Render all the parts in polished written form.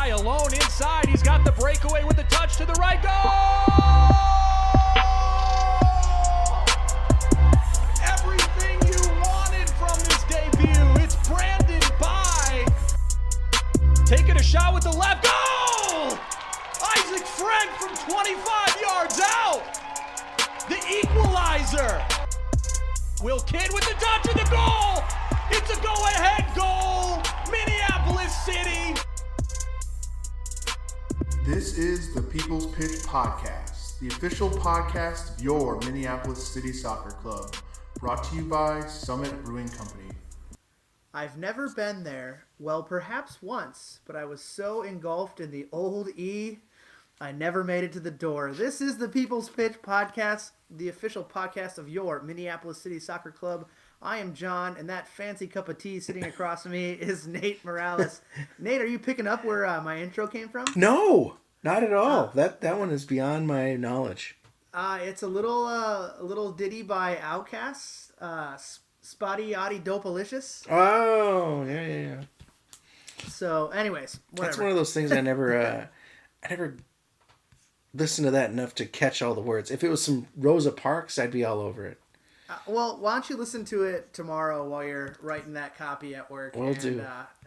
guy alone inside. He's got the breakaway with the touch to the right. Goal! Everything you wanted from this debut. It's Brandon By. Taking a shot with the left. Goal! Isaac Frank from 25 yards out. The equalizer. Will Kidd with the touch of the goal. It's a go-ahead goal. Minneapolis City. This is the People's Pitch Podcast, the official podcast of your Minneapolis City Soccer Club, brought to you by Summit Brewing Company. I've never been there, well, perhaps once, but I was so engulfed in the old E, I never made it to the door. This is the People's Pitch Podcast, the official podcast of your Minneapolis City Soccer Club. I am John, and that fancy cup of tea sitting across from me is Nate Morales. Nate, are you picking up where my intro came from? No, not at all. That one is beyond my knowledge. It's a little ditty by Outkast, Spotty Yachty Dopalicious. Oh, yeah. So, anyways, whatever. That's one of those things I never listened to that enough to catch all the words. If it was some Rosa Parks, I'd be all over it. Well, why don't you listen to it tomorrow while you're writing that copy at work? Will do.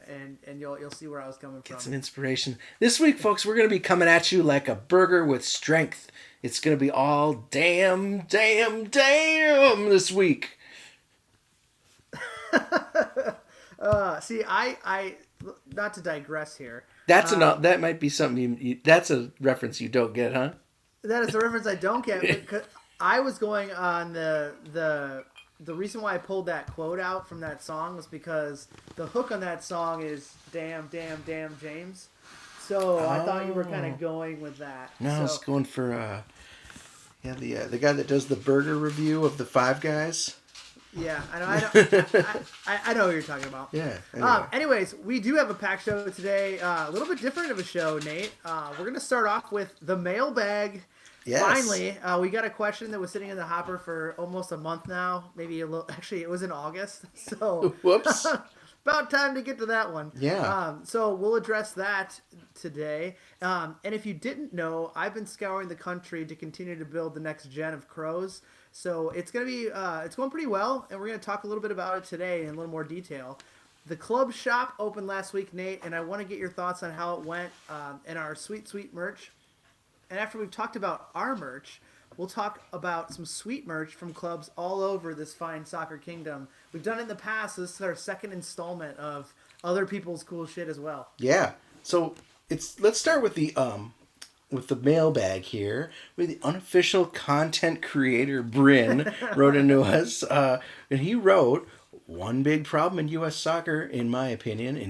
And you'll see where I was coming from. Get some inspiration. This week, folks, we're going to be coming at you like a burger with strength. It's going to be all damn this week. See, I not to digress here. That might be something that's a reference you don't get, huh? That is a reference I don't get. Because I was going on the reason why I pulled that quote out from that song was because the hook on that song is damn James. So I thought you were kind of going with that. No, I was going for the guy that does the burger review of the Five Guys. Yeah, I know what you're talking about. Yeah. Anyway. Anyways, we do have a packed show today. A little bit different of a show, Nate. We're going to start off with the mailbag. Yes. Finally, we got a question that was sitting in the hopper for almost a month now. Maybe a little. Actually, it was in August. So whoops. About time to get to that one. Yeah. So we'll address that today. And if you didn't know, I've been scouring the country to continue to build the next gen of crows. So it's going to be, it's going pretty well, and we're going to talk a little bit about it today in a little more detail. The club shop opened last week, Nate, and I want to get your thoughts on how it went and our sweet merch. And after we've talked about our merch, we'll talk about some sweet merch from clubs all over this fine soccer kingdom. We've done it in the past, so this is our second installment of other people's cool shit as well. Yeah. So let's start with the mailbag here. With the unofficial content creator Bryn wrote into us, and he wrote, "One big problem in U.S. soccer, in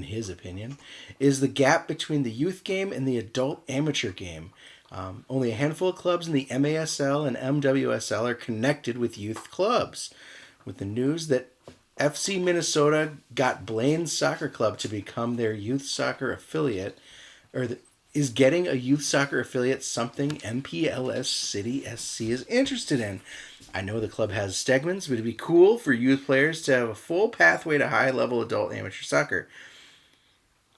his opinion, is the gap between the youth game and the adult amateur game. Only a handful of clubs in the MASL and MWSL are connected with youth clubs. With the news that FC Minnesota got Blaine's Soccer Club to become their youth soccer affiliate, is getting a youth soccer affiliate something MPLS City SC is interested in? I know the club has segments, but it'd be cool for youth players to have a full pathway to high-level adult amateur soccer.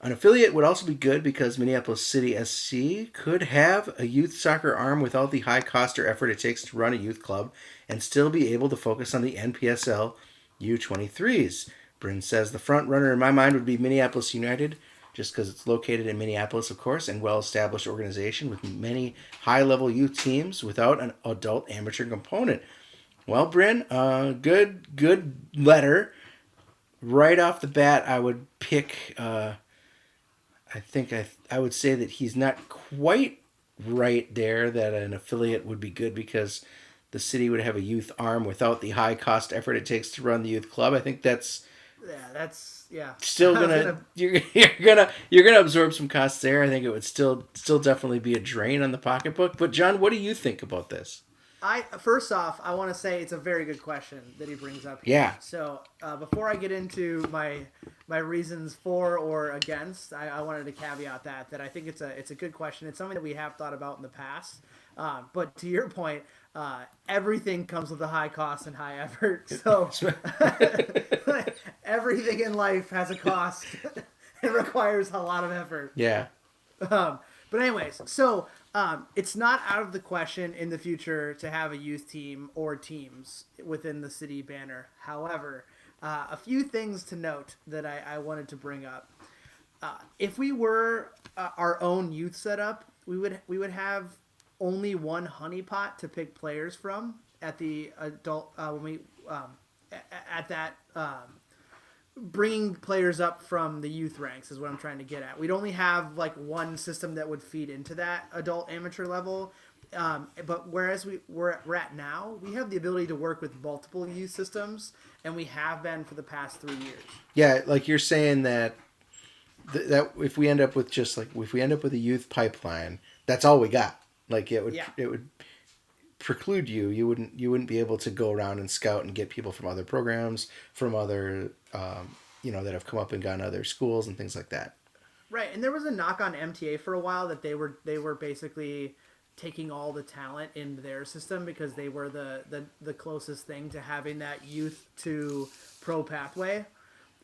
An affiliate would also be good because Minneapolis City SC could have a youth soccer arm without the high cost or effort it takes to run a youth club and still be able to focus on the NPSL U23s. Bryn says the front runner in my mind would be Minneapolis United, just because it's located in Minneapolis, of course, and well-established organization with many high-level youth teams without an adult amateur component." Well, Bryn, good letter. Right off the bat, I would pick... I would say that he's not quite right there, that an affiliate would be good because the city would have a youth arm without the high cost effort it takes to run the youth club. I think that's still you're gonna absorb some costs there. I think it would still definitely be a drain on the pocketbook. But John, what do you think about this? First off, I want to say it's a very good question that he brings up here. Yeah. So before I get into my reasons for or against, I wanted to caveat that I think it's a good question. It's something that we have thought about in the past. But to your point, everything comes with a high cost and high effort. So everything in life has a cost. It requires a lot of effort. Yeah. But anyways, so it's not out of the question in the future to have a youth team or teams within the city banner. However, a few things to note that I wanted to bring up. If we were our own youth setup, we would have only one honeypot to pick players from at the adult when we at that bringing players up from the youth ranks is what I'm trying to get at. We'd only have like one system that would feed into that adult amateur level. But whereas we're at now, we have the ability to work with multiple youth systems, and we have been for the past 3 years. Yeah, like you're saying that if we end up with a youth pipeline, that's all we got. Like it would preclude you wouldn't be able to go around and scout and get people from other programs, from other that have come up and gone to other schools and things like that. Right, and there was a knock on MTA for a while that they were basically taking all the talent in their system because they were the closest thing to having that youth to pro pathway.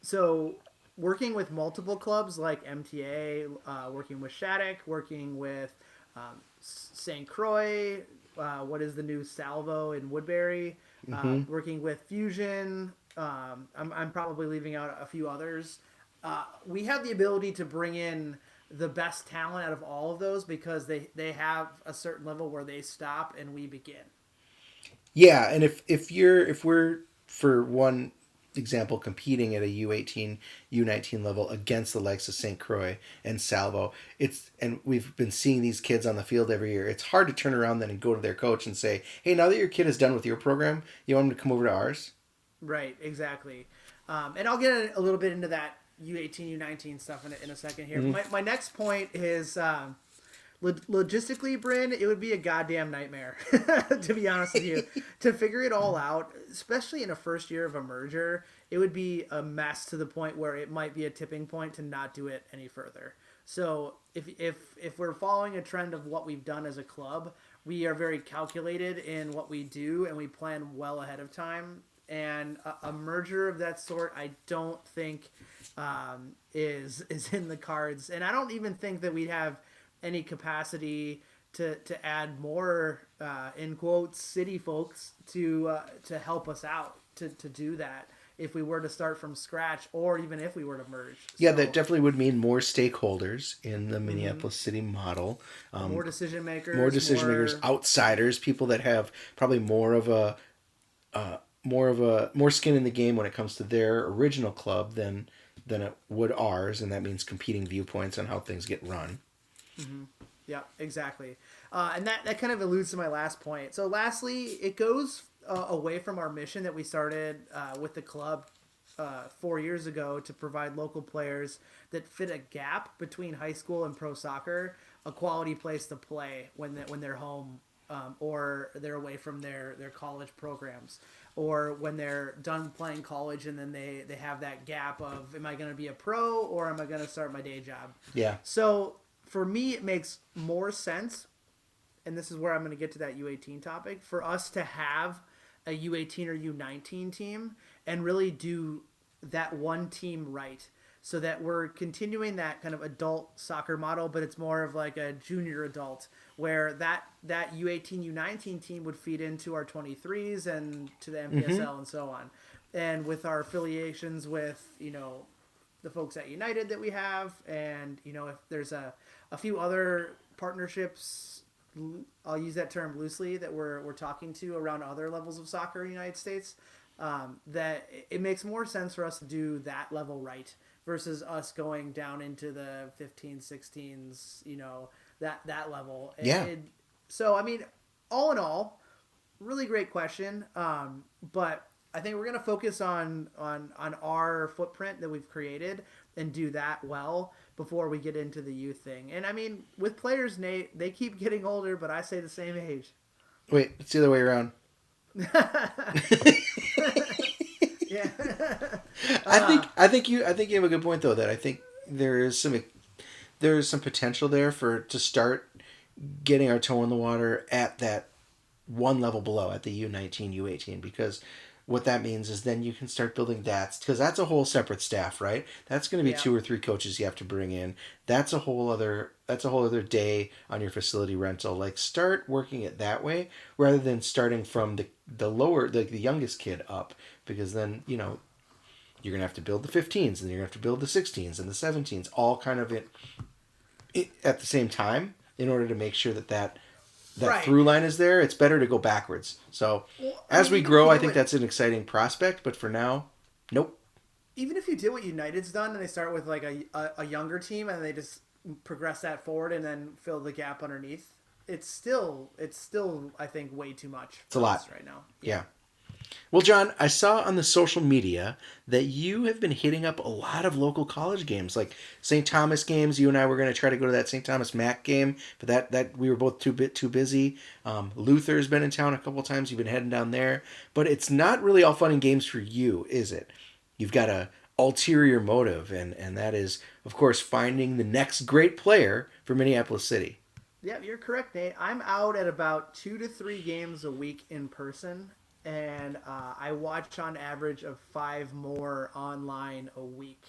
So working with multiple clubs like MTA, working with Shattuck, working with St. Croix, what is the new Salvo in Woodbury, working with Fusion. I'm probably leaving out a few others. We have the ability to bring in the best talent out of all of those because they have a certain level where they stop and we begin. Yeah, and if we're for one example competing at a U18, U19 level against the likes of St. Croix and Salvo, and we've been seeing these kids on the field every year. It's hard to turn around then and go to their coach and say, "Hey, now that your kid is done with your program, you want him to come over to ours?" Right, exactly. And I'll get a little bit into that U18, U19 stuff in a second here. Mm-hmm. My next point is logistically, Bryn, it would be a goddamn nightmare, to be honest with you. To figure it all out, especially in a first year of a merger, it would be a mess to the point where it might be a tipping point to not do it any further. So if we're following a trend of what we've done as a club, we are very calculated in what we do and we plan well ahead of time. And a merger of that sort, I don't think is in the cards. And I don't even think that we'd have any capacity to add more, in quotes, city folks to help us out to do that if we were to start from scratch or even if we were to merge. Yeah, that definitely would mean more stakeholders in the Minneapolis city model. More decision makers. Outsiders, people that have probably more skin in the game when it comes to their original club than it would ours, and that means competing viewpoints on how things get run. Mm-hmm. Yeah, exactly. And that kind of alludes to my last point. So lastly, it goes away from our mission that we started with the club 4 years ago to provide local players that fit a gap between high school and pro soccer, a quality place to play when they're home or they're away from their college programs, or when they're done playing college and then they have that gap of, am I going to be a pro or am I going to start my day job? Yeah. So for me, it makes more sense, and this is where I'm going to get to that U18 topic, for us to have a U18 or U19 team and really do that one team right, so that we're continuing that kind of adult soccer model, but it's more of like a junior adult, where that U18, U19 team would feed into our 23s and to the MPSL and so on. And with our affiliations with, the folks at United that we have, and, if there's a few other partnerships, I'll use that term loosely, that we're talking to around other levels of soccer in the United States, that it makes more sense for us to do that level right versus us going down into the 15s, 16s, that level. Yeah. So, I mean, all in all, really great question. But I think we're going to focus on our footprint that we've created and do that well before we get into the youth thing. And I mean, with players, Nate, they keep getting older, but I say the same age. Wait, it's the other way around. Yeah. I think you have a good point though, that I think there is some potential there to start getting our toe in the water at that one level below, at the U19, U18, because what that means is then you can start building that, because that's a whole separate staff, right? That's going to be 2 or 3 coaches you have to bring in. That's a whole other day on your facility rental. Like, start working it that way rather than starting from the lower, like the youngest kid up, because then, you know, you're going to have to build the 15s and you're going to have to build the 16s and the 17s all kind of at the same time in order to make sure that Right. through line is there. It's better to go backwards. So as we grow, I think that's an exciting prospect. But for now, nope. Even if you do what United's done and they start with like a younger team and they just progress that forward and then fill the gap underneath, it's still I think way too much. It's a lot right now. Yeah. Well, John, I saw on the social media that you have been hitting up a lot of local college games, like St. Thomas games. You and I were going to try to go to that St. Thomas MAC game, but that we were both too busy. Luther's been in town a couple times. You've been heading down there, but it's not really all fun and games for you, is it? You've got a ulterior motive, and that is, of course, finding the next great player for Minneapolis City. Yeah, you're correct, Nate. I'm out at about 2 to 3 games a week in person. And I watch on average of 5 more online a week.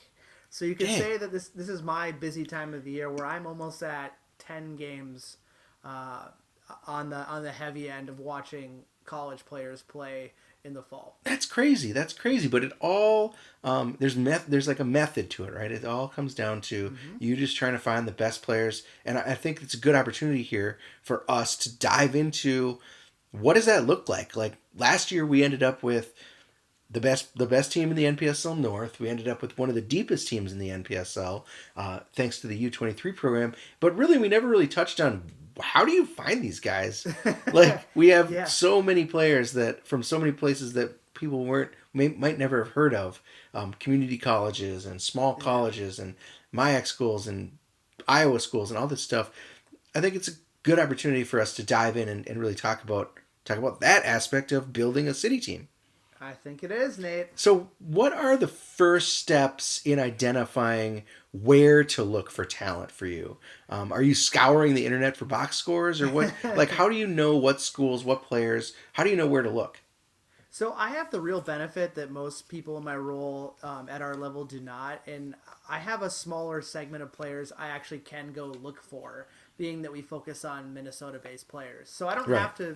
So you could say that this is my busy time of the year where I'm almost at 10 games on the heavy end of watching college players play in the fall. That's crazy. But it all there's like a method to it, right? It all comes down to you just trying to find the best players, and I think it's a good opportunity here for us to dive into what does that look like. Like last year, we ended up with the best team in the NPSL North. We ended up with one of the deepest teams in the NPSL, thanks to the U23 program. But really, we never really touched on how do you find these guys? Like we have so many players that from so many places that people might never have heard of, community colleges and small colleges and MIAC schools and Iowa schools and all this stuff. I think it's a good opportunity for us to dive in and really talk about that aspect of building a city team. I think it is, Nate. So what are the first steps in identifying where to look for talent for you? Are you scouring the internet for box scores or what? Like, how do you know what schools, what players, how do you know where to look? So I have the real benefit that most people in my role at our level do not. And I have a smaller segment of players I actually can go look for, being that we focus on Minnesota-based players. So I don't have to...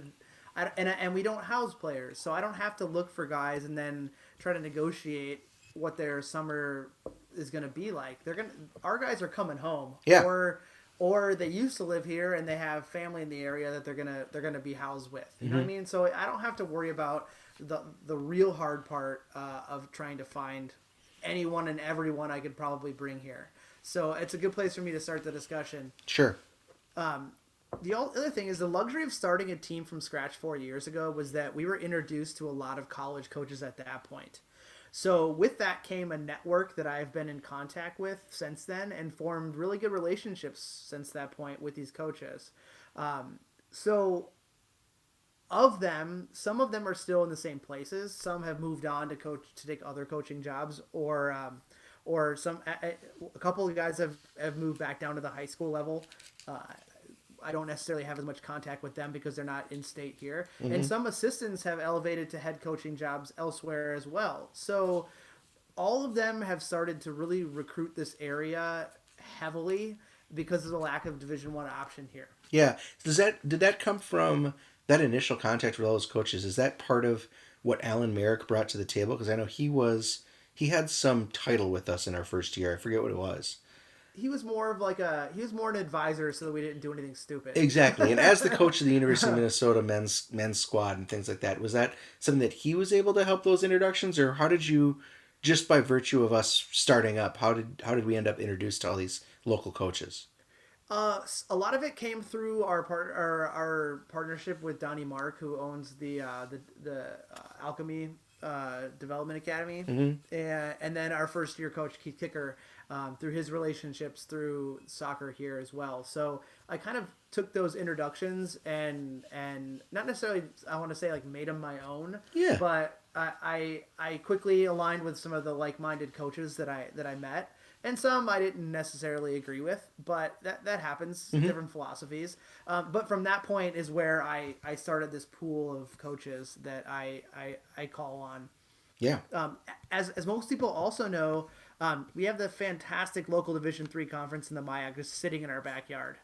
And we don't house players, so I don't have to look for guys and then try to negotiate what their summer is going to be like. Our guys are coming home, or they used to live here and they have family in the area that they're gonna be housed with. You know what I mean? So I don't have to worry about the real hard part of trying to find anyone and everyone I could probably bring here. So it's a good place for me to start the discussion. Sure. The other thing is the luxury of starting a team from scratch 4 years ago was that we were introduced to a lot of college coaches at that point. So with that came a network that I've been in contact with since then and formed really good relationships since that point with these coaches. So of them, some of them are still in the same places. Some have moved on to take other coaching jobs, or a couple of guys have moved back down to the high school level. I don't necessarily have as much contact with them because they're not in state here. And some assistants have elevated to head coaching jobs elsewhere as well. So all of them have started to really recruit this area heavily because of the lack of Division I option here. Yeah. Did that come from that initial contact with all those coaches? Is that part of what Alan Merrick brought to the table? Because I know he had some title with us in our first year. I forget what it was. He was more an advisor so that we didn't do anything stupid. Exactly. And as the coach of the University of Minnesota men's squad and things like that, was that something that he was able to help those introductions, or how did you, just by virtue of us starting up, how did we end up introduced to all these local coaches? A lot of it came through our partnership with Donnie Mark, who owns the Alchemy Development Academy, and then our first year coach Keith Kicker, through his relationships through soccer here as well. So I kind of took those introductions and not necessarily, I want to say, like, made them my own. Yeah. But I quickly aligned with some of the like-minded coaches that I met and some I didn't necessarily agree with, but that happens, different philosophies. But from that point is where I started this pool of coaches that I call on. Yeah. As most people also know, we have the fantastic local Division III conference in the MIAC just sitting in our backyard.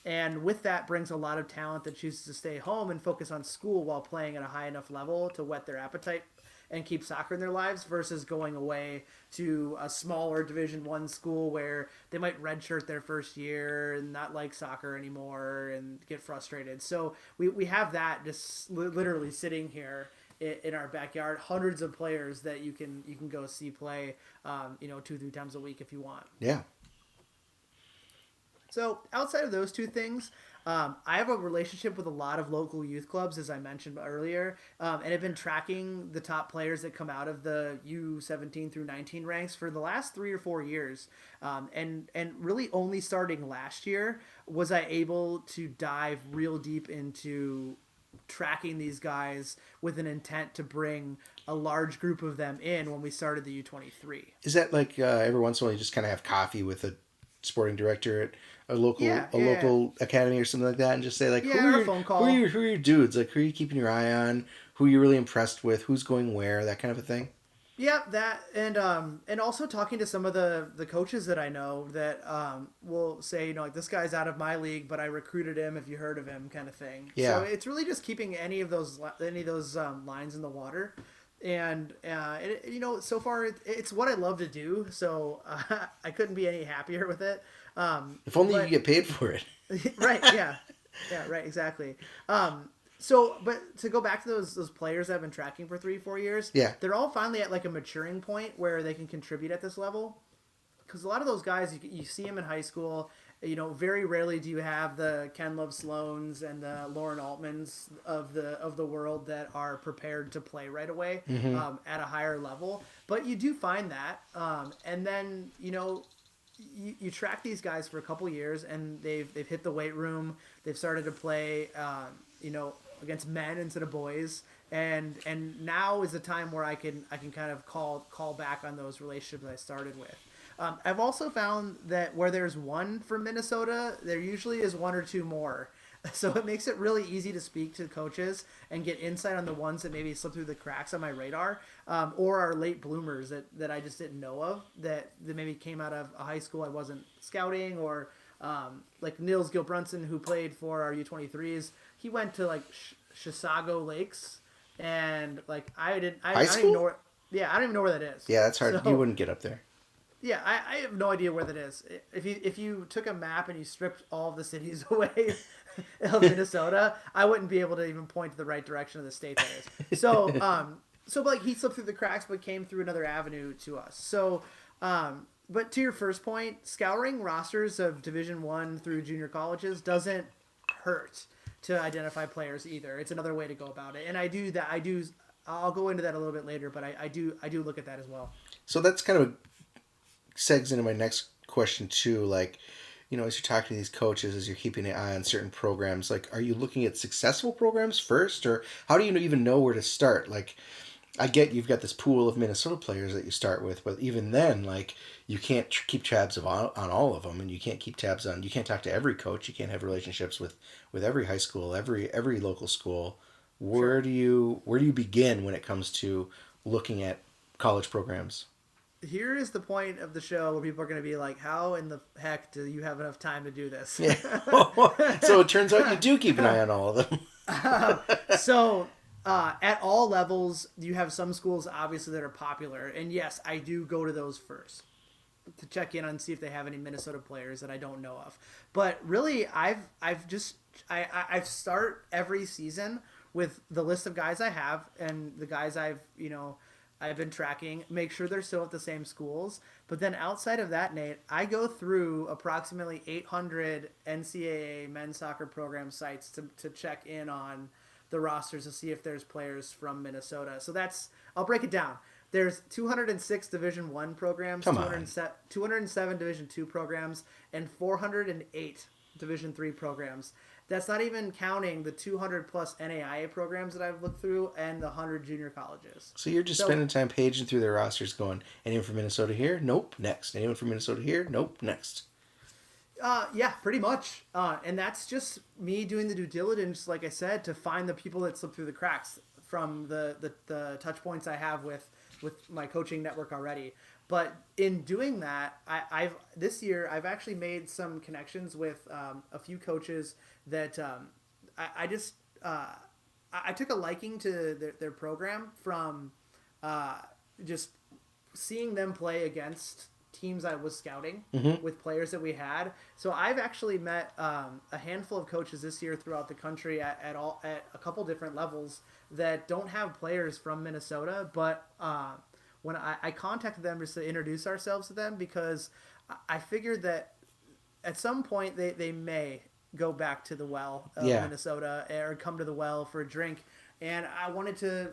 And with that brings a lot of talent that chooses to stay home and focus on school while playing at a high enough level to whet their appetite and keep soccer in their lives versus going away to a smaller Division I school where they might redshirt their first year and not like soccer anymore and get frustrated. So we have that just literally sitting here in our backyard, hundreds of players that you can go see play, 2-3 times a week if you want. Yeah. So outside of those two things, I have a relationship with a lot of local youth clubs, as I mentioned earlier, and have been tracking the top players that come out of the U17 through 19 ranks for the last 3 or 4 years. And really only starting last year was I able to dive real deep into tracking these guys with an intent to bring a large group of them in when we started the U23. Is that like every once in a while you just kind of have coffee with a sporting director at a local academy or something like that, and just say like, phone call. Who are your dudes? Like, who are you keeping your eye on? Who are you really impressed with? Who's going where? That kind of a thing. Yeah, that and also talking to some of the coaches that I know that will say, like, this guy's out of my league, but I recruited him. If you heard of him, kind of thing. Yeah. So it's really just keeping any of those lines in the water. And so far it's what I love to do, so I couldn't be any happier with it. If only you get paid for it. Right, yeah, right, exactly. But to go back to those players that I've been tracking for 3-4 years, yeah, they're all finally at like a maturing point where they can contribute at this level. Because a lot of those guys, you see them in high school. Very rarely do you have the Ken Love Sloans and the Lauren Altmans of the world that are prepared to play right away at a higher level. But you do find that, and then you track these guys for a couple years, and they've hit the weight room. They've started to play, against men instead of boys, and now is the time where I can kind of call back on those relationships I started with. I've also found that where there's one from Minnesota, there usually is one or two more. So it makes it really easy to speak to coaches and get insight on the ones that maybe slip through the cracks on my radar, or are late bloomers that I just didn't know of, that maybe came out of a high school I wasn't scouting, or like Nils Gilbrunson, who played for our U23s. He went to like Chisago Lakes, and like I don't even know where, I don't even know where that is. Yeah, that's hard. So, you wouldn't get up there. Yeah, I have no idea where that is. If you took a map and you stripped all of the cities away of Minnesota, I wouldn't be able to even point to the right direction of the state that is. So, like, he slipped through the cracks, but came through another avenue to us. So, but to your first point, scouring rosters of Division I through junior colleges doesn't hurt to identify players either. It's another way to go about it, and I do that. I'll go into that a little bit later, but I do look at that as well. So that's kind of segs into my next question too. Like, as you're talking to these coaches, as you're keeping an eye on certain programs, like, are you looking at successful programs first, or how do you even know where to start? Like, I get you've got this pool of Minnesota players that you start with, but even then, like, you can't keep tabs on all of them, and you can't keep tabs on. You can't talk to every coach. You can't have relationships with every high school, every local school. Where do you begin when it comes to looking at college programs? Here is the point of the show where people are going to be like, how in the heck do you have enough time to do this? Yeah. So it turns out you do keep an eye on all of them. At all levels, you have some schools, obviously, that are popular. And yes, I do go to those first to check in on see if they have any Minnesota players that I don't know of. But really, I start every season with the list of guys I have and the guys I've been tracking, make sure they're still at the same schools. But then outside of that, Nate, I go through approximately 800 NCAA men's soccer program sites to check in on the rosters to see if there's players from Minnesota. So I'll break it down. There's 206 Division I programs, 207 Division II programs, and 408 Division III programs. That's not even counting the 200 plus NAIA programs that I've looked through and the 100 junior colleges. So you're just spending time paging through their rosters going, anyone from Minnesota here? Nope, next. Anyone from Minnesota here? Nope, next. Yeah, pretty much. And that's just me doing the due diligence, like I said, to find the people that slip through the cracks from the touch points I have with my coaching network already. But in doing that, this year I've actually made some connections with a few coaches that I took a liking to their program from just seeing them play against teams I was scouting with players that we had. So I've actually met a handful of coaches this year throughout the country at a couple different levels that don't have players from Minnesota, but when I contacted them just to introduce ourselves to them, because I figured that at some point they may go back to the well of Minnesota or come to the well for a drink. And I wanted to,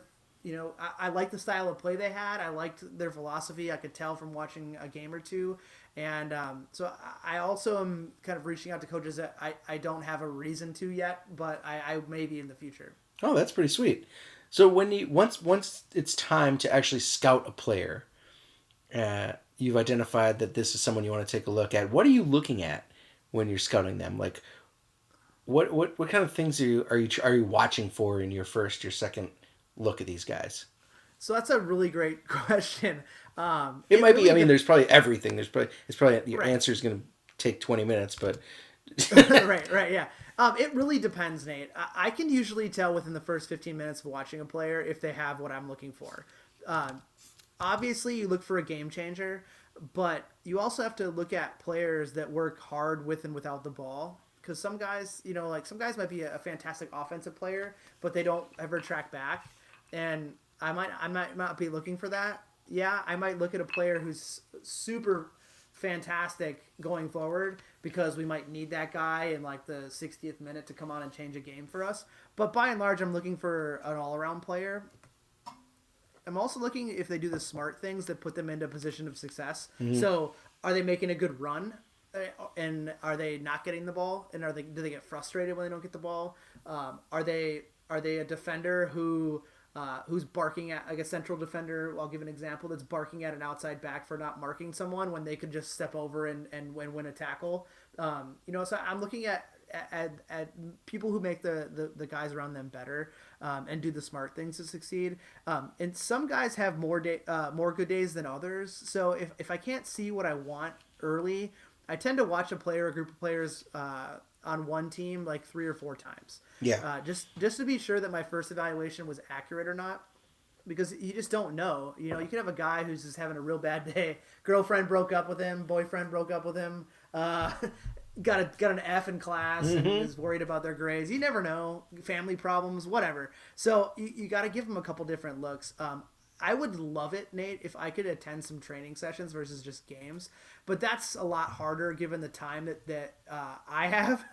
I liked the style of play they had. I liked their philosophy. I could tell from watching a game or two. And so I also am kind of reaching out to coaches that I don't have a reason to yet, but I may be in the future. Oh, that's pretty sweet. So when once it's time to actually scout a player, you've identified that this is someone you want to take a look at. What are you looking at when you're scouting them? Like, what kind of things are you watching for in your second look at these guys? So that's a really great question. It might be. I mean, there's probably everything. It's probably your answer is going to take 20 minutes, but right, yeah. It really depends, Nate. I can usually tell within the first 15 minutes of watching a player if they have what I'm looking for. Obviously, you look for a game changer, but you also have to look at players that work hard with and without the ball. Because some guys, some guys might be a fantastic offensive player, but they don't ever track back. And I might not be looking for that. Yeah, I might look at a player who's super fantastic going forward because we might need that guy in like the 60th minute to come on and change a game for us. But by and large, I'm looking for an all-around player. I'm also looking if they do the smart things that put them into a position of success. Mm-hmm. So are they making a good run? And are they not getting the ball? And do they get frustrated when they don't get the ball? Are they a defender who's barking at, like a central defender? I'll give an example that's barking at an outside back for not marking someone when they could just step over and win a tackle. So I'm looking at people who make the guys around them better and do the smart things to succeed. And some guys have more good days than others. So if I can't see what I want early, I tend to watch a group of players on one team like 3 or 4 times. Yeah. Just to be sure that my first evaluation was accurate or not, because you just don't know. You can have a guy who's just having a real bad day. Girlfriend broke up with him. Boyfriend broke up with him. Got an F in class and is worried about their grades. You never know. Family problems, whatever. So you got to give them a couple different looks. I would love it, Nate, if I could attend some training sessions versus just games. But that's a lot harder given the time that I have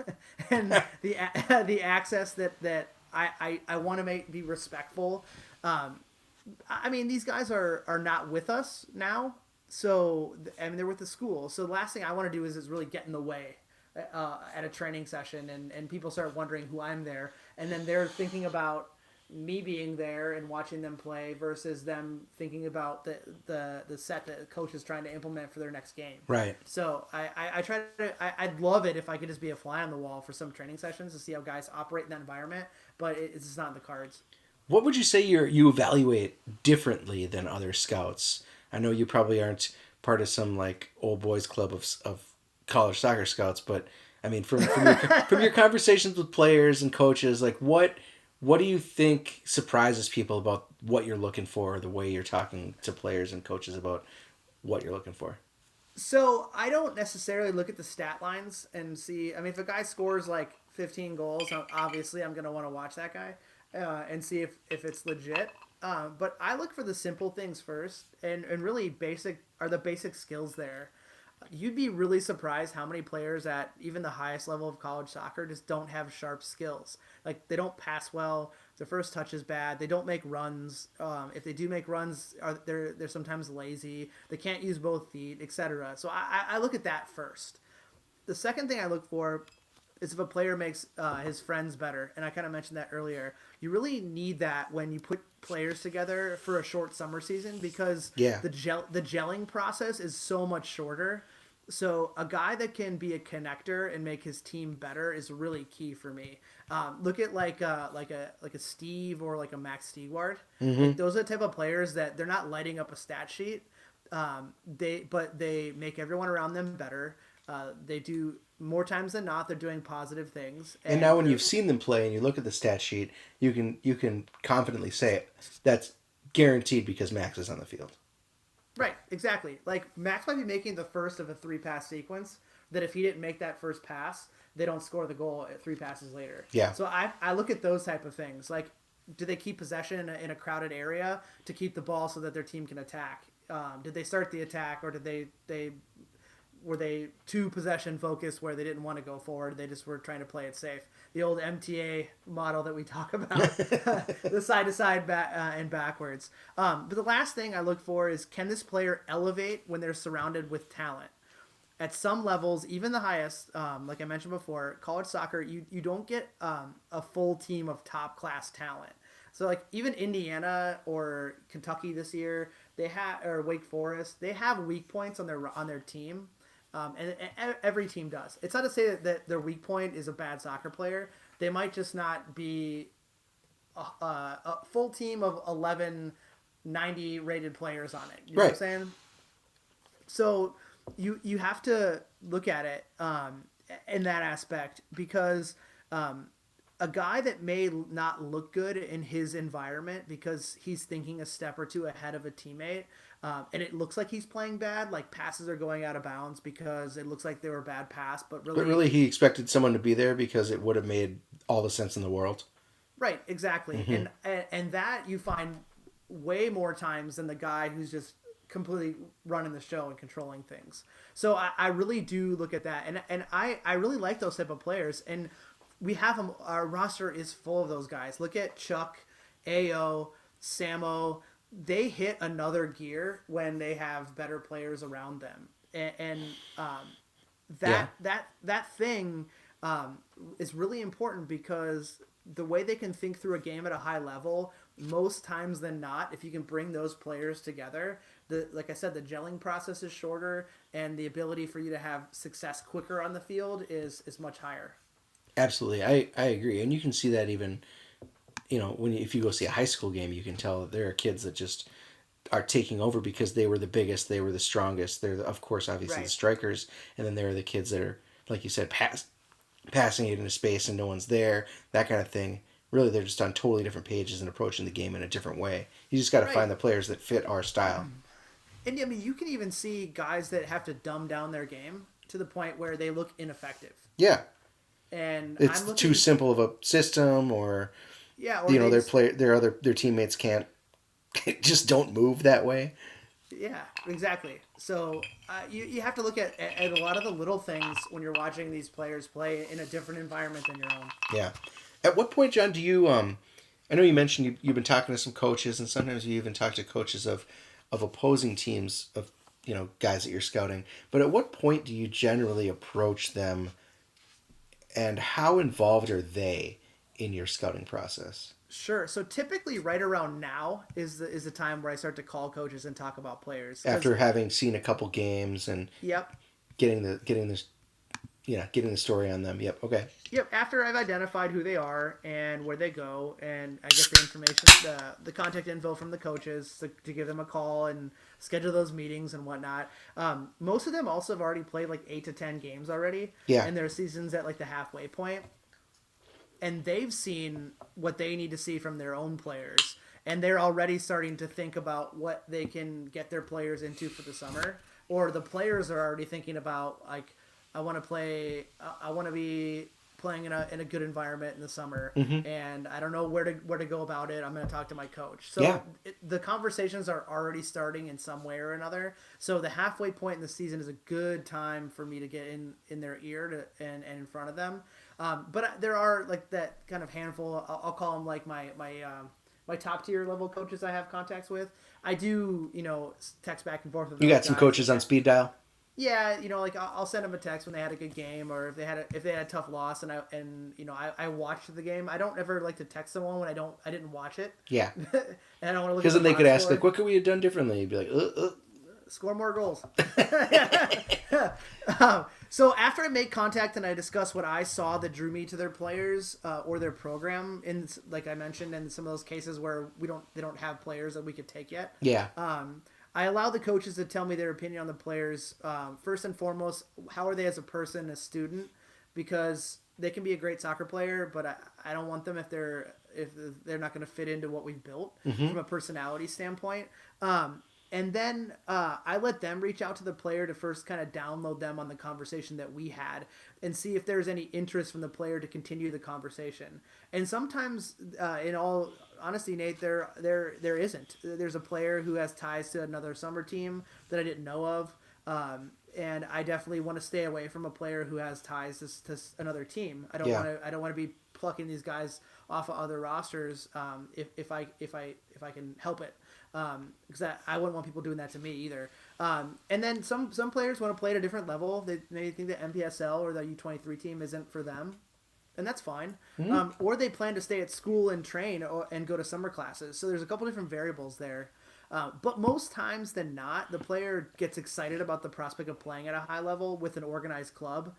and the access that I want to be respectful. I mean, these guys are not with us now. So, they're with the school. So the last thing I want to do is really get in the way at a training session and people start wondering who I'm there. And then they're thinking about me being there and watching them play versus them thinking about the set that the coach is trying to implement for their next game. Right. So I'd love it if I could just be a fly on the wall for some training sessions to see how guys operate in that environment, but it's just not in the cards. What would you say you evaluate differently than other scouts? I know you probably aren't part of some like old boys club of college soccer scouts, but I mean from your conversations with players and coaches, like what do you think surprises people about what you're looking for, or the way you're talking to players and coaches about what you're looking for? So I don't necessarily look at the stat lines and see. I mean, if a guy scores like 15 goals, obviously I'm going to want to watch that guy and see if it's legit. But I look for the simple things first, and really the basic skills there. You'd be really surprised how many players at even the highest level of college soccer just don't have sharp skills. Like, they don't pass well. Their first touch is bad. They don't make runs. If they do make runs, they're sometimes lazy. They can't use both feet, etc. So I look at that first. The second thing I look for, is if a player makes his friends better. And I kind of mentioned that earlier. You really need that when you put players together for a short summer season because the gelling process is so much shorter. So a guy that can be a connector and make his team better is really key for me. Look at like a Steve or like a Max Stegward. Like those are the type of players that they're not lighting up a stat sheet. They make everyone around them better. They do more times than not. They're doing positive things. And now, when you've seen them play and you look at the stat sheet, you can confidently say that's guaranteed because Max is on the field. Right, exactly. Like Max might be making the first of a 3-pass sequence. That if he didn't make that first pass, they don't score the goal at 3 passes later. Yeah. So I look at those type of things. Like, do they keep possession in a crowded area to keep the ball so that their team can attack? Did they start the attack, or did they were they too possession focused where they didn't want to go forward? They just were trying to play it safe. The old MTA model that we talk about, the side to side and backwards. But the last thing I look for is, can this player elevate when they're surrounded with talent? At some levels, even the highest, like I mentioned before, college soccer, you don't get a full team of top class talent. So like even Indiana or Kentucky this year, or Wake Forest, they have weak points on their team. And every team does. It's not to say that their weak point is a bad soccer player. They might just not be a full team of 11 90 rated players on it. You know what I'm saying? So you have to look at it in that aspect because a guy that may not look good in his environment because he's thinking a step or two ahead of a teammate, and it looks like he's playing bad, like passes are going out of bounds because it looks like they were a bad pass, but really he expected someone to be there because it would have made all the sense in the world. Right, exactly. Mm-hmm. And that you find way more times than the guy who's just completely running the show and controlling things. So I really do look at that, and I really like those type of players, and we have them. Our roster is full of those guys. Look at Chuck, Ao, Samo. They hit another gear when they have better players around them, and that thing is really important because the way they can think through a game at a high level, most times than not, if you can bring those players together, like I said, the gelling process is shorter, and the ability for you to have success quicker on the field is much higher. Absolutely, I agree, and you can see that even, if you go see a high school game, you can tell that there are kids that just are taking over because they were the biggest, they were the strongest. They're of course obviously the strikers, and then there are the kids that are, like you said, passing it into space and no one's there, that kind of thing. Really, they're just on totally different pages and approaching the game in a different way. You just got to find the players that fit our style. And I mean, you can even see guys that have to dumb down their game to the point where they look ineffective. Yeah. And it's too simple of a system, or their teammates can't just don't move that way. Yeah, exactly. So you have to look at a lot of the little things when you're watching these players play in a different environment than your own. Yeah. At what point, John, do you? I know you mentioned you've been talking to some coaches, and sometimes you even talk to coaches of opposing teams, of guys that you're scouting. But at what point do you generally approach them? And how involved are they in your scouting process? Sure. So typically right around now is the time where I start to call coaches and talk about players. After having seen a couple games and getting the story on them. Yep. Okay. Yep. After I've identified who they are and where they go, and I get the information, the contact info from the coaches to give them a call and schedule those meetings and whatnot. Most of them also have already played like 8 to 10 games already. Yeah. And their season's at like the halfway point. And they've seen what they need to see from their own players. And they're already starting to think about what they can get their players into for the summer. Or the players are already thinking about, like, I want to be playing in a good environment in the summer, and I don't know where to go about it. I'm going to talk to my coach. So the conversations are already starting in some way or another. So the halfway point in the season is a good time for me to get in their ear and in front of them. But there are like that kind of handful. I'll call them like my top tier level coaches I have contacts with. I do text back and forth with. You got some coaches on speed dial. Yeah, like I'll send them a text when they had a good game, or if they had a tough loss, and I watched the game. I don't ever like to text someone when I didn't watch it. Yeah. And I don't want to look Because at then they could ask, score. like, what could we have done differently? You'd be like, Score more goals. So after I made contact and I discussed what I saw that drew me to their players or their program, in like I mentioned, in some of those cases where they don't have players that we could take yet. Yeah. I allow the coaches to tell me their opinion on the players. First and foremost, how are they as a person, a student? Because they can be a great soccer player, but I don't want them if they're not going to fit into what we've built from a personality standpoint. And then I let them reach out to the player to first kind of download them on the conversation that we had and see if there's any interest from the player to continue the conversation. And sometimes, in all honesty, Nate, there isn't. There's a player who has ties to another summer team that I didn't know of. And I definitely want to stay away from a player who has ties to another team. I don't want to be plucking these guys off of other rosters if I can help it. Because I wouldn't want people doing that to me either. And then some players want to play at a different level. They maybe think the MPSL or the U23 team isn't for them, and that's fine. Or they plan to stay at school and train and go to summer classes. So there's a couple different variables there. But most times than not, the player gets excited about the prospect of playing at a high level with an organized club,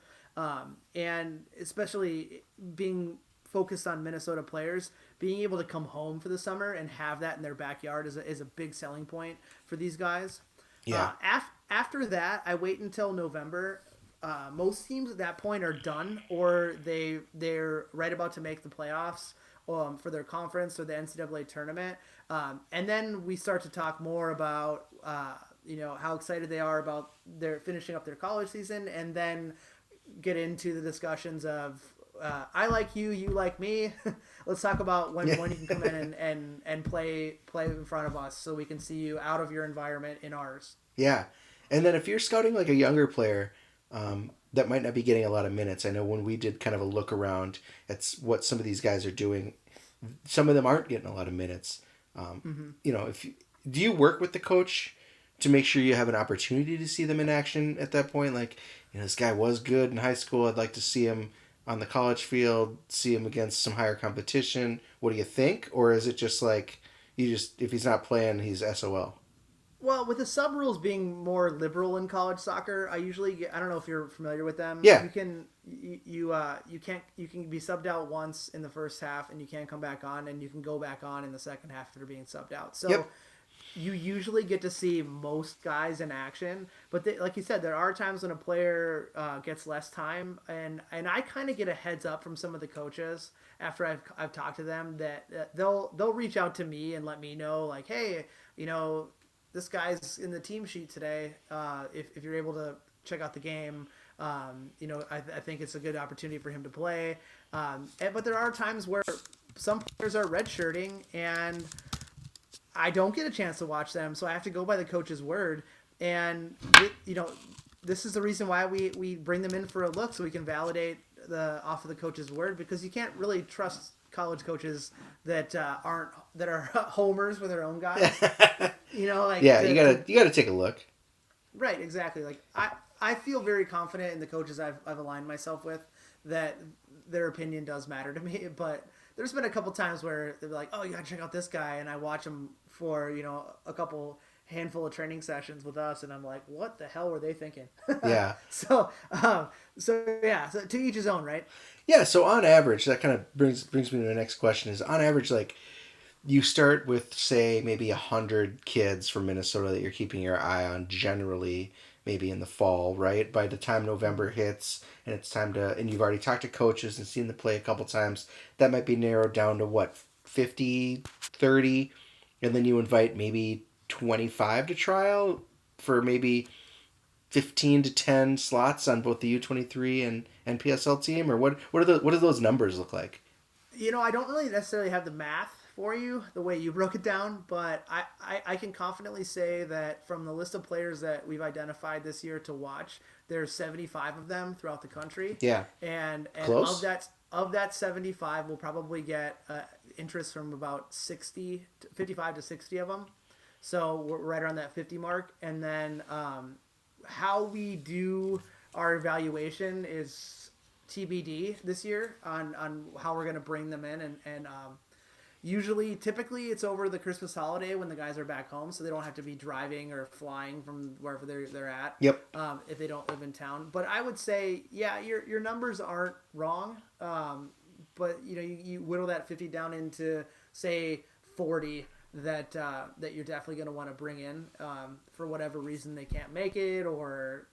and especially being focused on Minnesota players, being able to come home for the summer and have that in their backyard is a big selling point for these guys. Yeah. After that, I wait until November. Most teams at that point are done, or they're right about to make the playoffs for their conference or the NCAA tournament. And then we start to talk more about how excited they are about their finishing up their college season, and then get into the discussions of I like you, you like me. Let's talk about when you can come in and play in front of us so we can see you out of your environment in ours. Yeah. And then if you're scouting like a younger player that might not be getting a lot of minutes, I know when we did kind of a look around at what some of these guys are doing, some of them aren't getting a lot of minutes. Do you work with the coach to make sure you have an opportunity to see them in action at that point? Like, this guy was good in high school. I'd like to see him on the college field, see him against some higher competition. What do you think? Or is it just like, if he's not playing, he's SOL? Well, with the sub rules being more liberal in college soccer, I usually get, I don't know if you're familiar with them. Yeah. You can be subbed out once in the first half, and you can't come back on, and you can go back on in the second half after being subbed out. So you usually get to see most guys in action, but like you said, there are times when a player gets less time, and I kind of get a heads up from some of the coaches after I've talked to them that they'll reach out to me and let me know, like, hey, this guy's in the team sheet today. If you're able to check out the game, I think it's a good opportunity for him to play. But there are times where some players are redshirting, and I don't get a chance to watch them, so I have to go by the coach's word. And this is the reason why we bring them in for a look, so we can validate off of the coach's word, because you can't really trust college coaches that are homers with their own guys. You gotta take a look. Right, exactly. Like I feel very confident in the coaches I've aligned myself with, that their opinion does matter to me. But there's been a couple times where they're like, "Oh, you gotta check out this guy," and I watch him for a handful of training sessions with us, and I'm like, "What the hell were they thinking?" Yeah. So to each his own, right? Yeah. So on average, that kind of brings me to the next question: is on average, like, you start with, say, maybe 100 kids from Minnesota that you're keeping your eye on generally, maybe in the fall, right? By the time November hits and it's time and you've already talked to coaches and seen the play a couple times, that might be narrowed down to what, 50, 30, and then you invite maybe 25 to trial for maybe 15 to 10 slots on both the U23 and PSL team, or what do those numbers look like? I don't really necessarily have the math for you the way you broke it down, but I can confidently say that from the list of players that we've identified this year to watch, there's 75 of them throughout the country. Yeah. And Close. of that 75, we'll probably get interest from about 55 to 60 of them. So we're right around that 50 mark. And then how we do our evaluation is TBD this year on how we're going to bring them in. And typically it's over the Christmas holiday when the guys are back home, so they don't have to be driving or flying from wherever they're at. Yep. If they don't live in town. But I would say, yeah, your numbers aren't wrong. But you whittle that 50 down into, say, 40 that you're definitely going to want to bring in for whatever reason they can't make it, or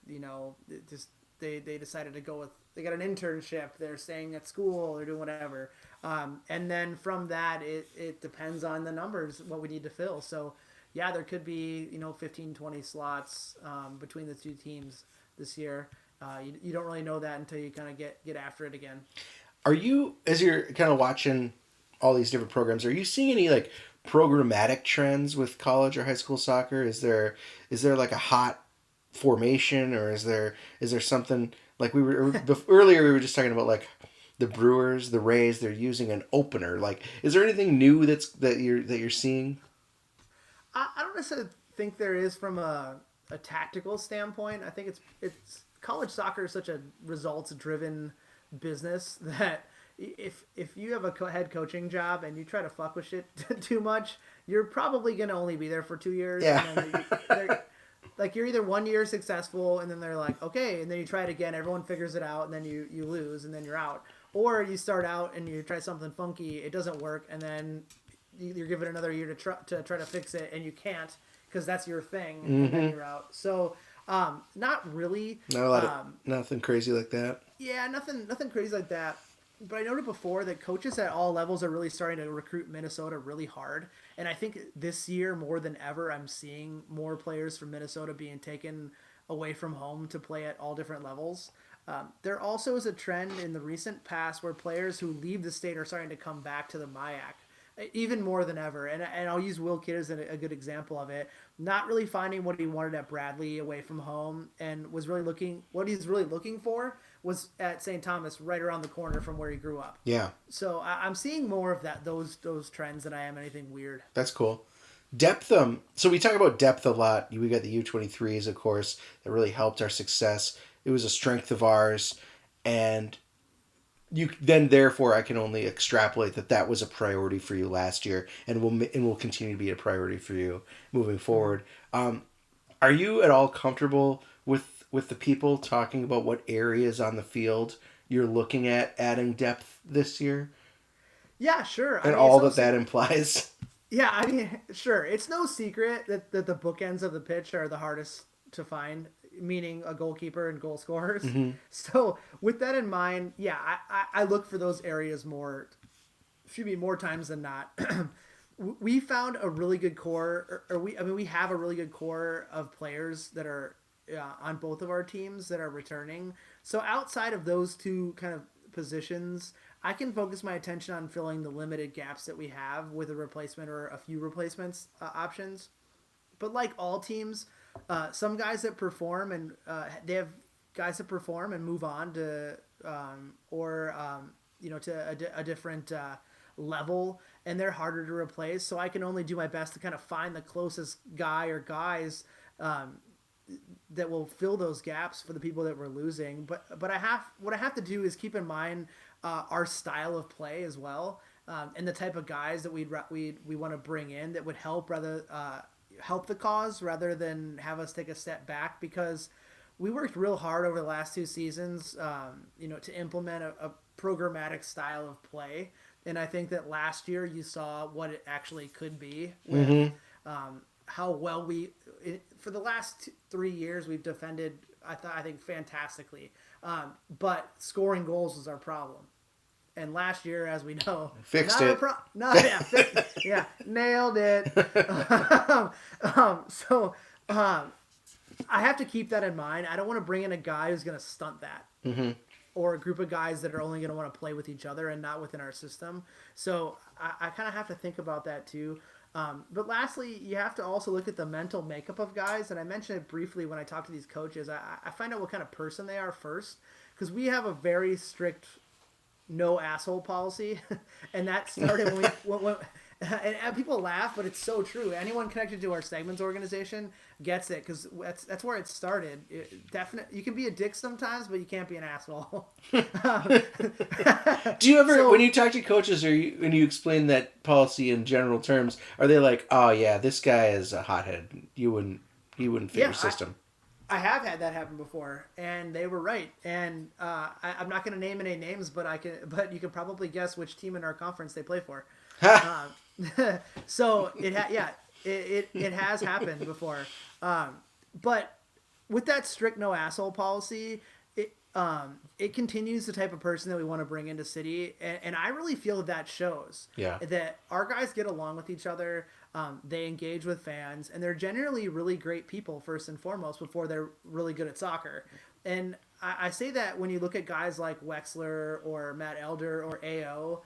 they decided to go with, they got an internship, they're staying at school, they're doing whatever, and then from that it depends on the numbers what we need to fill. So yeah, there could be 15-20 slots between the two teams this year. You don't really know that until you kind of get after it again. Are you, as you're kind of watching all these different programs, are you seeing any like programmatic trends with college or high school soccer? Is there like a hot formation, or is there something like earlier we were just talking about, like the Brewers, the Rays, they're using an opener. Like, is there anything new that you're seeing? I don't necessarily think there is from a tactical standpoint. I think it's college soccer is such a results driven business that if you have a head coaching job and you try to fuck with shit too much, you're probably going to only be there for 2 years. Yeah. And then like you're either 1 year successful and then they're like, okay, and then you try it again, everyone figures it out, and then you lose and then you're out. Or you start out and you try something funky, it doesn't work, and then you're given another year to try to fix it, and you can't because that's your thing, and then you're out. So not really. Not a lot of, nothing crazy like that. Yeah, nothing crazy like that. But I noted before that coaches at all levels are really starting to recruit Minnesota really hard. And I think this year, more than ever, I'm seeing more players from Minnesota being taken away from home to play at all different levels. There also is a trend in the recent past where players who leave the state are starting to come back to the MIAC, even more than ever. And I'll use Will Kidd as a good example of it. Not really finding what he wanted at Bradley away from home, and what he's really looking for was at St. Thomas, right around the corner from where he grew up. Yeah. So I'm seeing more of those trends than I am anything weird. That's cool. Depth. So we talk about depth a lot. We got the U23s, of course, that really helped our success. It was a strength of ours, and therefore I can only extrapolate that was a priority for you last year, and will continue to be a priority for you moving forward. Are you at all comfortable with the people talking about what areas on the field you're looking at adding depth this year? Yeah, sure. And all that implies. Yeah, I mean, sure. It's no secret that the bookends of the pitch are the hardest to find, meaning a goalkeeper and goal scorers. Mm-hmm. So with that in mind, yeah, I look for those areas more times than not. We found a really good core, we have a really good core of players that are on both of our teams that are returning. So outside of those two kind of positions, I can focus my attention on filling the limited gaps that we have with a replacement or a few replacements options. But like all teams, some guys that perform and they have guys that perform and move on to to a different level, and they're harder to replace. So I can only do my best to kind of find the closest guy or guys that will fill those gaps for the people that we're losing. But what I have to do is keep in mind our style of play as well, and the type of guys that we want to bring in that would help the cause rather than have us take a step back, because we worked real hard over the last 2 seasons, to implement a programmatic style of play. And I think that last year you saw what it actually could be with how well for the last 3 years we've defended, I think fantastically. But scoring goals was our problem. And last year, as we know, fixed it. Nailed it. So I have to keep that in mind. I don't want to bring in a guy who's going to stunt that. Mm-hmm. Or a group of guys that are only going to want to play with each other and not within our system. So I kind of have to think about that too. But lastly, you have to also look at the mental makeup of guys. And I mentioned it briefly when I talk to these coaches. I find out what kind of person they are first, because we have a very strict no asshole policy. And that started and people laugh, but it's so true. Anyone connected to our segments organization gets it, because that's where it started. You can be a dick sometimes, but you can't be an asshole. Do you ever, when you talk to coaches or when you explain that policy in general terms, are they like, oh yeah, this guy is a hothead, he wouldn't fit your system? I have had that happen before, and they were right. And I'm not going to name any names, but But you can probably guess which team in our conference they play for. So it has happened before. But with that strict no asshole policy, it continues the type of person that we want to bring into City, and I really feel that shows. Yeah. That our guys get along with each other. They engage with fans, and they're generally really great people first and foremost before they're really good at soccer. And I say that when you look at guys like Wexler or Matt Elder or AO,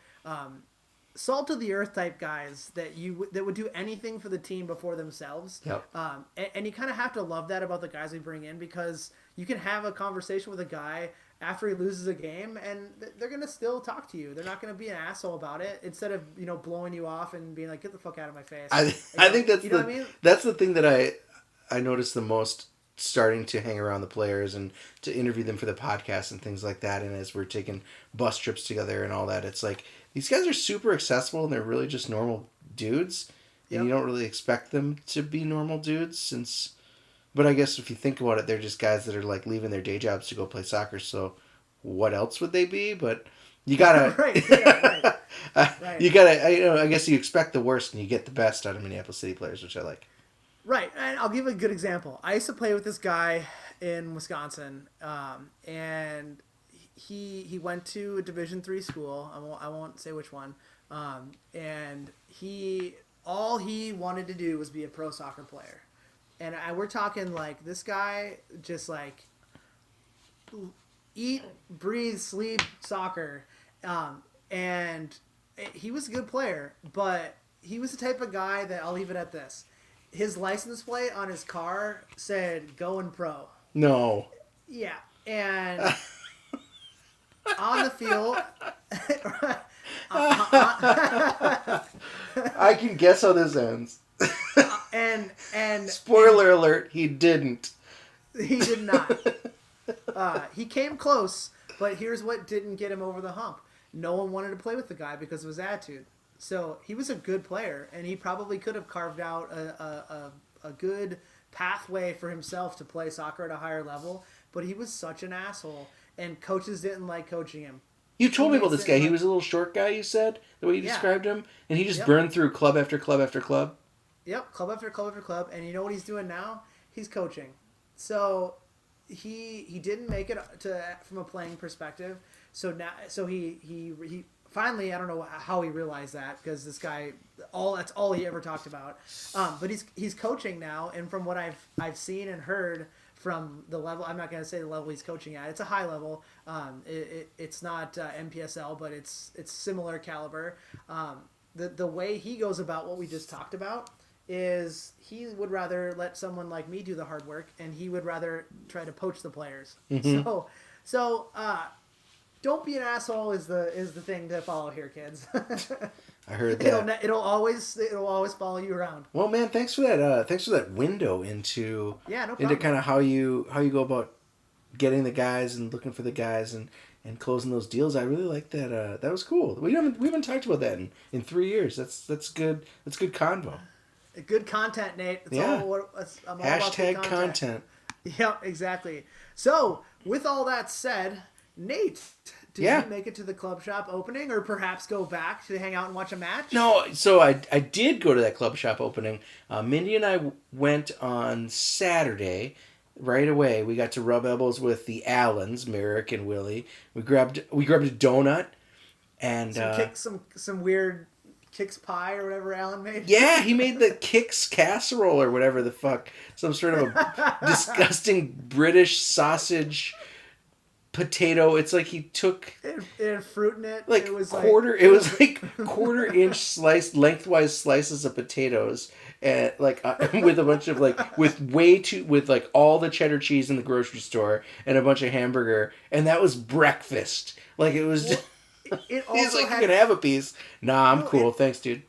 salt of the earth type guys that would do anything for the team before themselves. Yep. And you kind of have to love that about the guys we bring in, because you can have a conversation with a guy after he loses a game, and they're going to still talk to you. They're not going to be an asshole about it, instead of, blowing you off and being like, get the fuck out of my face. I think that's what I mean? That's the thing that I noticed the most, starting to hang around the players and to interview them for the podcast and things like that. And as we're taking bus trips together and all that, it's like, these guys are super accessible and they're really just normal dudes. And you don't really expect them to be normal dudes but I guess if you think about it, they're just guys that are like leaving their day jobs to go play soccer. So what else would they be? But you gotta, right. You gotta, I guess you expect the worst and you get the best out of Minneapolis City players, which I like. Right. And I'll give a good example. I used to play with this guy in Wisconsin, and he went to a Division III school. I won't say which one. And all he wanted to do was be a pro soccer player. And we're talking like this guy just like eat, breathe, sleep soccer. And he was a good player, but he was the type of guy that, I'll leave it at this. His license plate on his car said "Going Pro." No. Yeah, and on the field, I can guess how this ends. and spoiler alert: he didn't. He did not. He came close, but here's what didn't get him over the hump. No one wanted to play with the guy because of his attitude. So he was a good player, and he probably could have carved out a good pathway for himself to play soccer at a higher level, but he was such an asshole, and coaches didn't like coaching him. You told me about this guy. He was a little short guy, you said, the way you described him, and he just burned through club after club after club. Yep, club after club after club, and you know what he's doing now? He's coaching. So he didn't make it from a playing perspective. So he finally, I don't know how he realized that, because this guy, that's all he ever talked about. But he's coaching now, and from what I've seen and heard from the level, I'm not going to say the level he's coaching at. It's a high level. It's not MPSL, but it's similar caliber. The way he goes about what we just talked about is he would rather let someone like me do the hard work, and he would rather try to poach the players. Mm-hmm. So don't be an asshole is the thing to follow here, kids. I heard that. It'll always follow you around. Well, man, thanks for that. Thanks for that window into no problem. Into kind of how you go about getting the guys and looking for the guys and closing those deals. I really like that. That was cool. We haven't talked about that in 3 years. That's good. That's good convo. Good content, Nate. I'm all Hashtag about content. Yeah, exactly. So, with all that said, Nate, did you make it to the club shop opening, or perhaps go back to hang out and watch a match? No, so I did go to that club shop opening. Mindy and I went on Saturday. Right away, we got to rub elbows with the Allens, Merrick and Willie. We grabbed a donut and some weird Kix pie or whatever Allen made. Yeah, he made the Kix casserole or whatever the fuck, some sort of a disgusting British sausage potato. It's like he took it had fruit in it. Like it was like quarter-inch lengthwise slices of potatoes, and with a bunch of with all the cheddar cheese in the grocery store and a bunch of hamburger, and that was breakfast. Like it was. It also He's like, you can have a piece. Nah, I'm cool. Thanks, dude.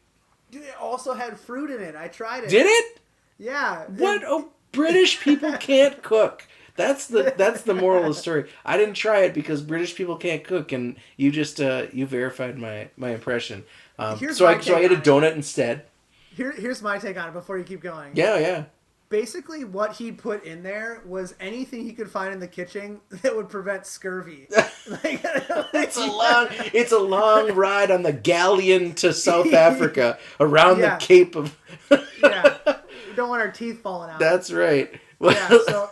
Dude, it also had fruit in it. I tried it. Did it? Yeah. What? Oh, British people can't cook. That's the moral of the story. I didn't try it because British people can't cook, and you just you verified my impression. So I ate a donut instead. Here's my take on it before you keep going. Yeah. Basically, what he put in there was anything he could find in the kitchen that would prevent scurvy. It's a long ride on the galleon to South Africa around the Cape of. Yeah, we don't want our teeth falling out. That's right. Yeah. So.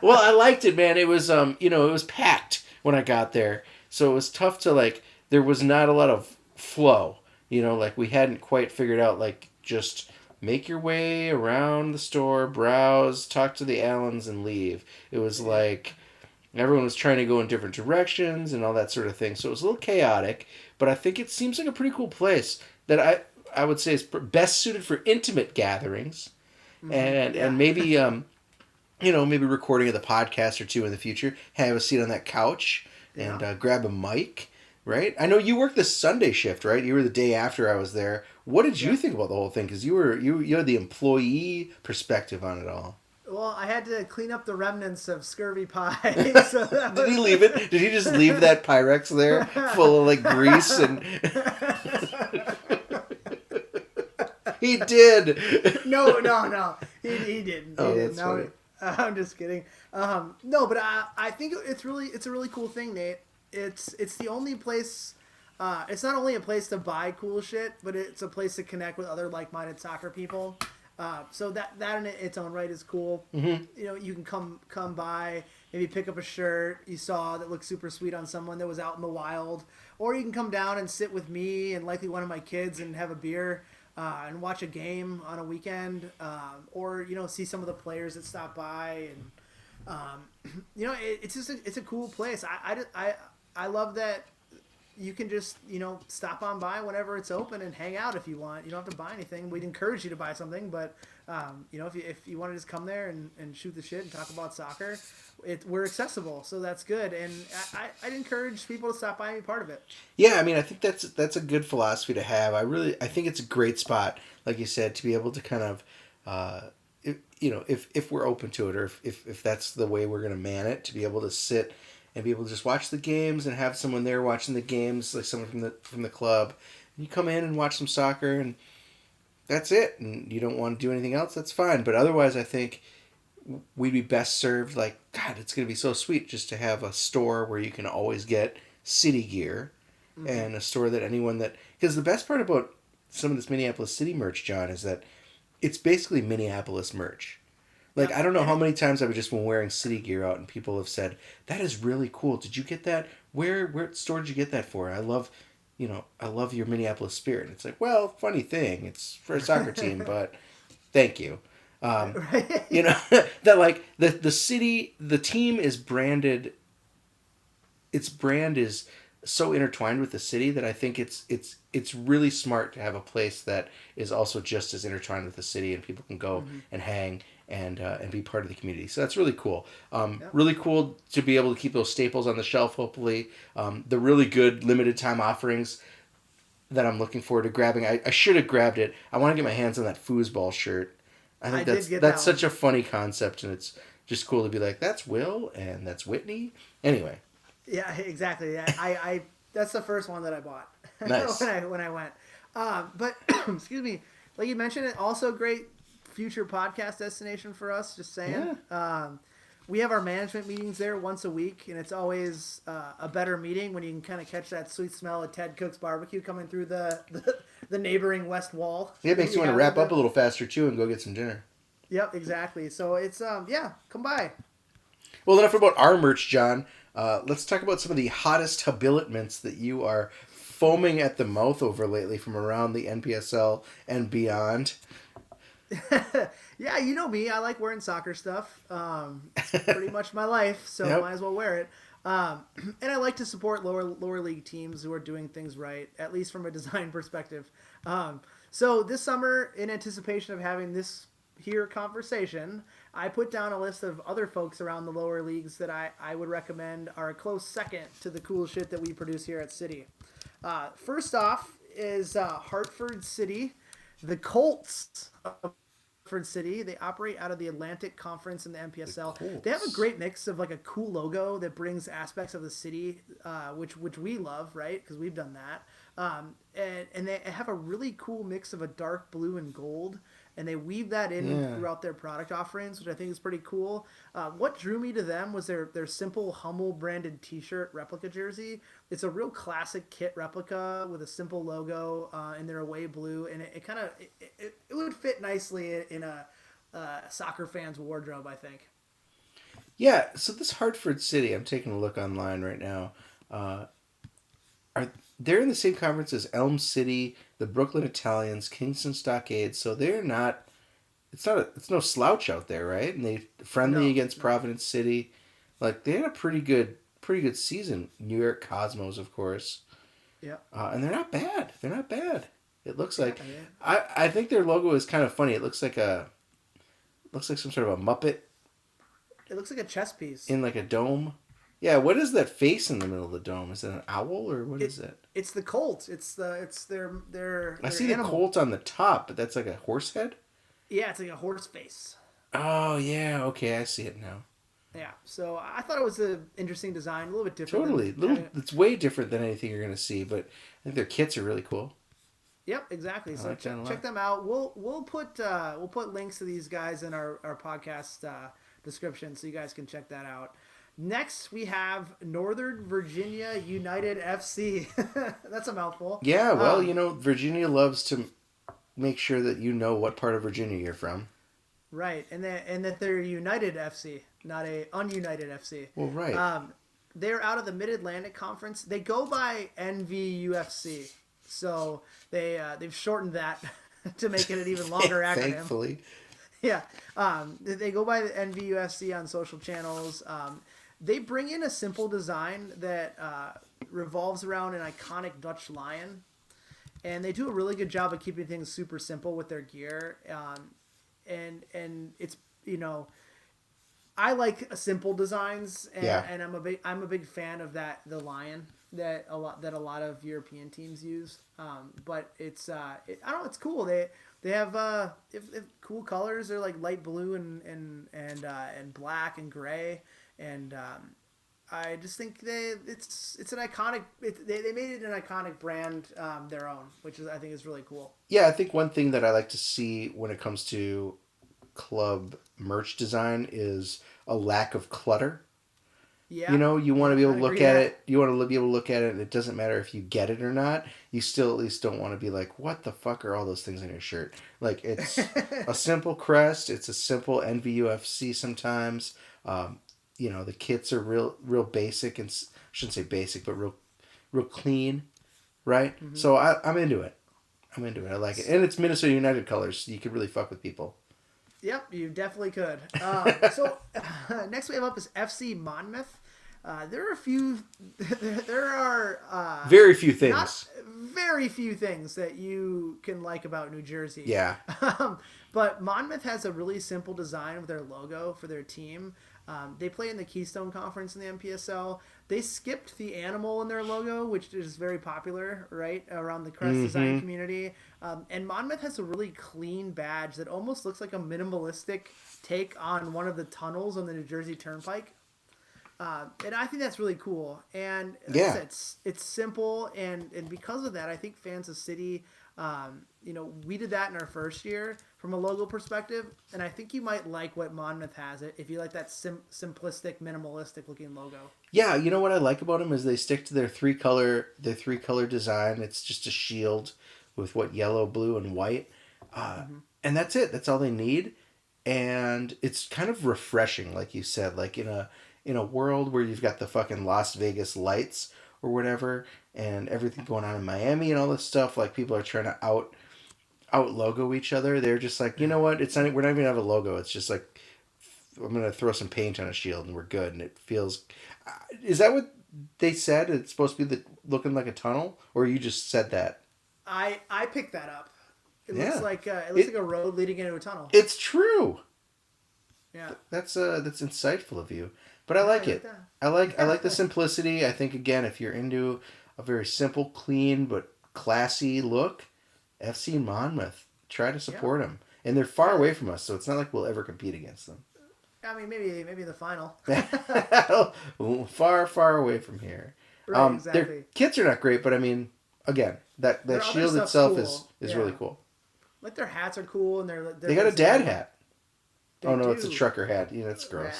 Well, I liked it, man. It was it was packed when I got there, so it was tough to there was not a lot of flow. We hadn't quite figured out just make your way around the store, browse, talk to the Allens, and leave. It was everyone was trying to go in different directions and all that sort of thing. So it was a little chaotic, but I think it seems like a pretty cool place that I would say is best suited for intimate gatherings, and maybe maybe recording of the podcast or two in the future. Have a seat on that couch and grab a mic. Right? I know you worked the Sunday shift, right? You were the day after I was there. What did you think about the whole thing? Because you had the employee perspective on it all. Well, I had to clean up the remnants of scurvy pie. So Did he leave it? Did he just leave that Pyrex there full of grease and? He did. No. He didn't. Oh, that's funny. I'm just kidding. No, but I think it's a really cool thing, Nate. It's the only place. It's not only a place to buy cool shit, but it's a place to connect with other like-minded soccer people. So that in its own right is cool. Mm-hmm. You can come by, maybe pick up a shirt you saw that looked super sweet on someone that was out in the wild, or you can come down and sit with me and likely one of my kids and have a beer and watch a game on a weekend, or see some of the players that stop by, and it's a cool place. I love that you can just, stop on by whenever it's open and hang out if you want. You don't have to buy anything. We'd encourage you to buy something, but, if you want to just come there and shoot the shit and talk about soccer, we're accessible, so that's good. And I'd encourage people to stop by and be part of it. Yeah, I mean, I think that's a good philosophy to have. I think it's a great spot, like you said, to be able to kind of, if we're open to it, or if that's the way we're going to man it, to be able to sit and be able to just watch the games and have someone there watching the games, like someone from the club. And you come in and watch some soccer, and that's it. And you don't want to do anything else, that's fine. But otherwise, I think we'd be best served, God, it's going to be so sweet just to have a store where you can always get city gear, and a store that because the best part about some of this Minneapolis City merch, John, is that it's basically Minneapolis merch. I don't know how many times I've just been wearing city gear out and people have said, that is really cool. Did you get that? Where store did you get that for? I love your Minneapolis spirit. It's well, funny thing. It's for a soccer team, but thank you. That the city, the team is branded. Its brand is so intertwined with the city that I think it's really smart to have a place that is also just as intertwined with the city, and people can go and hang and be part of the community. So that's really cool. Really cool to be able to keep those staples on the shelf, hopefully. The really good limited time offerings that I'm looking forward to grabbing. I should have grabbed it. I want to get my hands on that foosball shirt. I think that's such a funny concept, and it's just cool to be like, that's Will and that's Whitney. Anyway. Yeah, exactly. Yeah, I that's the first one that I bought. Nice. when I went. But excuse me, like you mentioned, it also great future podcast destination for us. Just saying. Yeah. We have our management meetings there once a week, and it's always a better meeting when you can kind of catch that sweet smell of Ted Cook's barbecue coming through the neighboring west wall. Yeah, it makes you want to wrap up a little faster too and go get some dinner. Yep, exactly. So it's come by. Well, enough about our merch, John. Let's talk about some of the hottest habiliments that you are foaming at the mouth over lately from around the NPSL and beyond. Yeah, you know me. I like wearing soccer stuff. It's pretty much my life, so might as well wear it. And I like to support lower league teams who are doing things right, at least from a design perspective. So this summer, in anticipation of having this here conversation, I put down a list of other folks around the lower leagues that I would recommend are a close second to the cool shit that we produce here at City. First off, is Hartford City. The Colts of Hartford City. They operate out of the Atlantic Conference in the NPSL. They have a great mix of like a cool logo that brings aspects of the city, which we love, right? Because we've done that. And they have a really cool mix of a dark blue and gold, and they weave that in throughout their product offerings, which I think is pretty cool. What drew me to them was their simple Hummel branded T-shirt replica jersey. It's a real classic kit replica with a simple logo in their away blue, and it kind of it would fit nicely in a soccer fan's wardrobe, I think. Yeah, so this Hartford City, I'm taking a look online right now. They're in the same conference as Elm City, the Brooklyn Italians, Kingston Stockade. So they're not. It's no slouch out there, right? And they friendly against Providence City. Like they had a pretty good season. New York Cosmos, of course. Yeah. And they're not bad. They're not bad. It looks like I think their logo is kind of funny. It looks like some sort of a Muppet. It looks like a chess piece In like a dome. Yeah, what is that face in the middle of the dome? Is it an owl or what is it? It's the Colt. It's their I see animal. the Colt on the top, but that's like a horse head? Yeah, it's like a horse face. Oh, yeah. Okay, I see it now. Yeah, so I thought it was an interesting design, a little bit different. Totally. It's way different than anything you're going to see, but I think their kits are really cool. Yep, exactly. So check them out. We'll put links to these guys in our podcast description so you guys can check that out. Next, we have Northern Virginia United FC. That's a mouthful. Yeah, well, Virginia loves to make sure that you know what part of Virginia you're from. Right, and that they're United FC, not a ununited FC. Well, right. They're out of the Mid-Atlantic Conference. They go by NVUFC, so they've shortened that to make it an even longer acronym. Thankfully. Yeah, they go by the NVUFC on social channels. They bring in a simple design that revolves around an iconic Dutch lion, and they do a really good job of keeping things super simple with their gear. And it's I like simple designs, and I'm a big fan of the lion that a lot of European teams use. But it's I don't know, it's cool. They have if cool colors. They're like light blue and black and gray. And I just think it's an iconic. They made it an iconic brand their own, which I think is really cool. Yeah, I think one thing that I like to see when it comes to club merch design is a lack of clutter. Yeah. You want to be able to look at it. You want to be able to look at it, and it doesn't matter if you get it or not. You still at least don't want to be like, what the fuck are all those things in your shirt? Like, it's a simple crest. It's a simple NVUFC sometimes. The kits are real basic, and I shouldn't say basic, but real clean, right? Mm-hmm. So I'm into it. I like it, and it's Minnesota United colors. So you could really fuck with people. Yep, you definitely could. So next we have up is FC Monmouth. There are very few things. Very few things that you can like about New Jersey. Yeah. But Monmouth has a really simple design of their logo for their team. They play in the Keystone Conference in the NPSL. They skipped the animal in their logo, which is very popular, right, around the crest design community. And Monmouth has a really clean badge that almost looks like a minimalistic take on one of the tunnels on the New Jersey Turnpike. And I think that's really cool. And it's simple, and because of that, I think fans of City, we did that in our first year from a logo perspective, and I think you might like what Monmouth has if you like that simplistic, minimalistic looking logo. Yeah, you know what I like about them is they stick to their three color design. It's just a shield with yellow, blue, and white, and that's it. That's all they need, and it's kind of refreshing, like you said, like in a world where you've got the fucking Las Vegas lights or whatever, and everything going on in Miami and all this stuff, like people are trying to out logo each other. They're just like, you know what? We're not even gonna have a logo. It's just like, I'm gonna throw some paint on a shield and we're good. And it feels. Is that what they said? It's supposed to be looking like a tunnel, or you just said that? I picked that up. It looks like a road leading into a tunnel. It's true. Yeah. That's insightful of you. But I like it. I like the simplicity. I think, again, if you're into a very simple, clean, but classy look, FC Monmouth. Try to support them. And they're far away from us, so it's not like we'll ever compete against them. I mean, maybe the final. Far, far away from here. Right, exactly. Their kits are not great, but I mean, again, that Their shield other itself stuff's is really cool. Like their hats are cool, and they got a dad hat. They no, do. it's a trucker hat. Yeah, that's gross.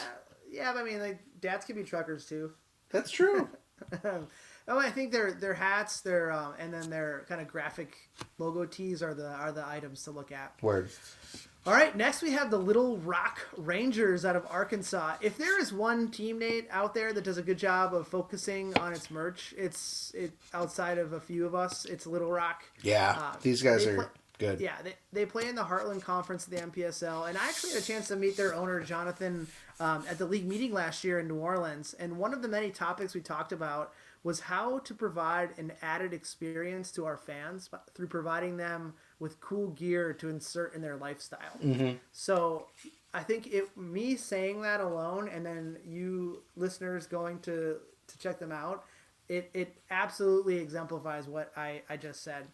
Yeah, but I mean, like dads can be truckers too. That's true. Oh, I think their hats, and then their kind of graphic logo tees are the items to look at. Word. All right, next we have the Little Rock Rangers out of Arkansas. If there is one team, Nate, out there that does a good job of focusing on its merch, it's outside of a few of us, it's Little Rock. Yeah, these guys are good. Yeah, they play in the Heartland Conference of the MPSL, and I actually had a chance to meet their owner, Jonathan, at the league meeting last year in New Orleans. And one of the many topics we talked about was how to provide an added experience to our fans through providing them with cool gear to insert in their lifestyle. Mm-hmm. So I think me saying that alone, and then you listeners going to check them out, it absolutely exemplifies what I just said.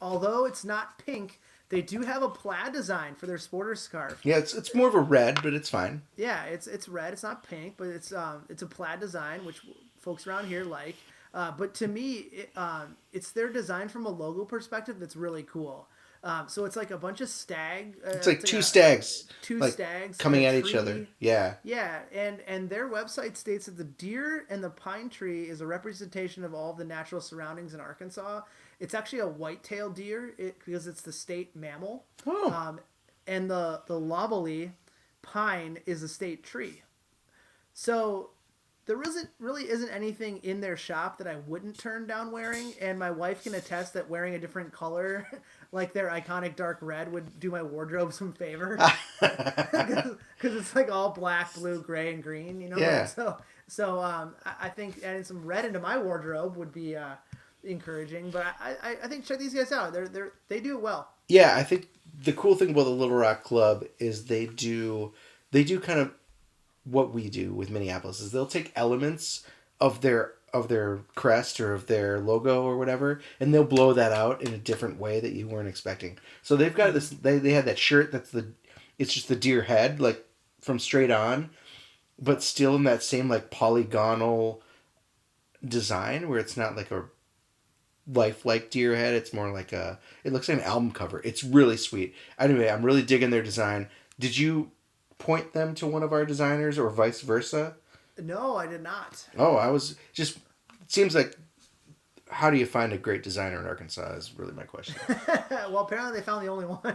Although it's not pink, they do have a plaid design for their sporter scarf. Yeah, it's more of a red, but it's fine. Yeah, it's red. It's not pink, but it's a plaid design, which folks around here like. But to me, it's their design from a logo perspective that's really cool. So it's like a bunch of stag. It's like two stags. Two like stags coming at tree. each other. Yeah. Yeah, and their website states that the deer and the pine tree is a representation of all the natural surroundings in Arkansas. It's actually a white-tailed deer because it's the state mammal. Oh. And the loblolly pine is a state tree. So there really isn't anything in their shop that I wouldn't turn down wearing, and my wife can attest that wearing a different color, like their iconic dark red, would do my wardrobe some favor. Because it's like all black, blue, gray, and green, you know? Yeah. So I think adding some red into my wardrobe would be encouraging, but I think check these guys out. They do it well. Yeah, I think the cool thing about the Little Rock Club is they do kind of what we do with Minneapolis is they'll take elements of their crest or of their logo or whatever, and they'll blow that out in a different way that you weren't expecting. So they've got this. They have that shirt it's just the deer head, like from straight on, but still in that same like polygonal design where it's not like a lifelike deer head. It's more like it looks like an album cover. It's really sweet. Anyway, I'm really digging their design. Did you point them to one of our designers or vice versa? No, I did not. Oh, I was just... It seems like... How do you find a great designer in Arkansas is really my question. Well, apparently they found the only one.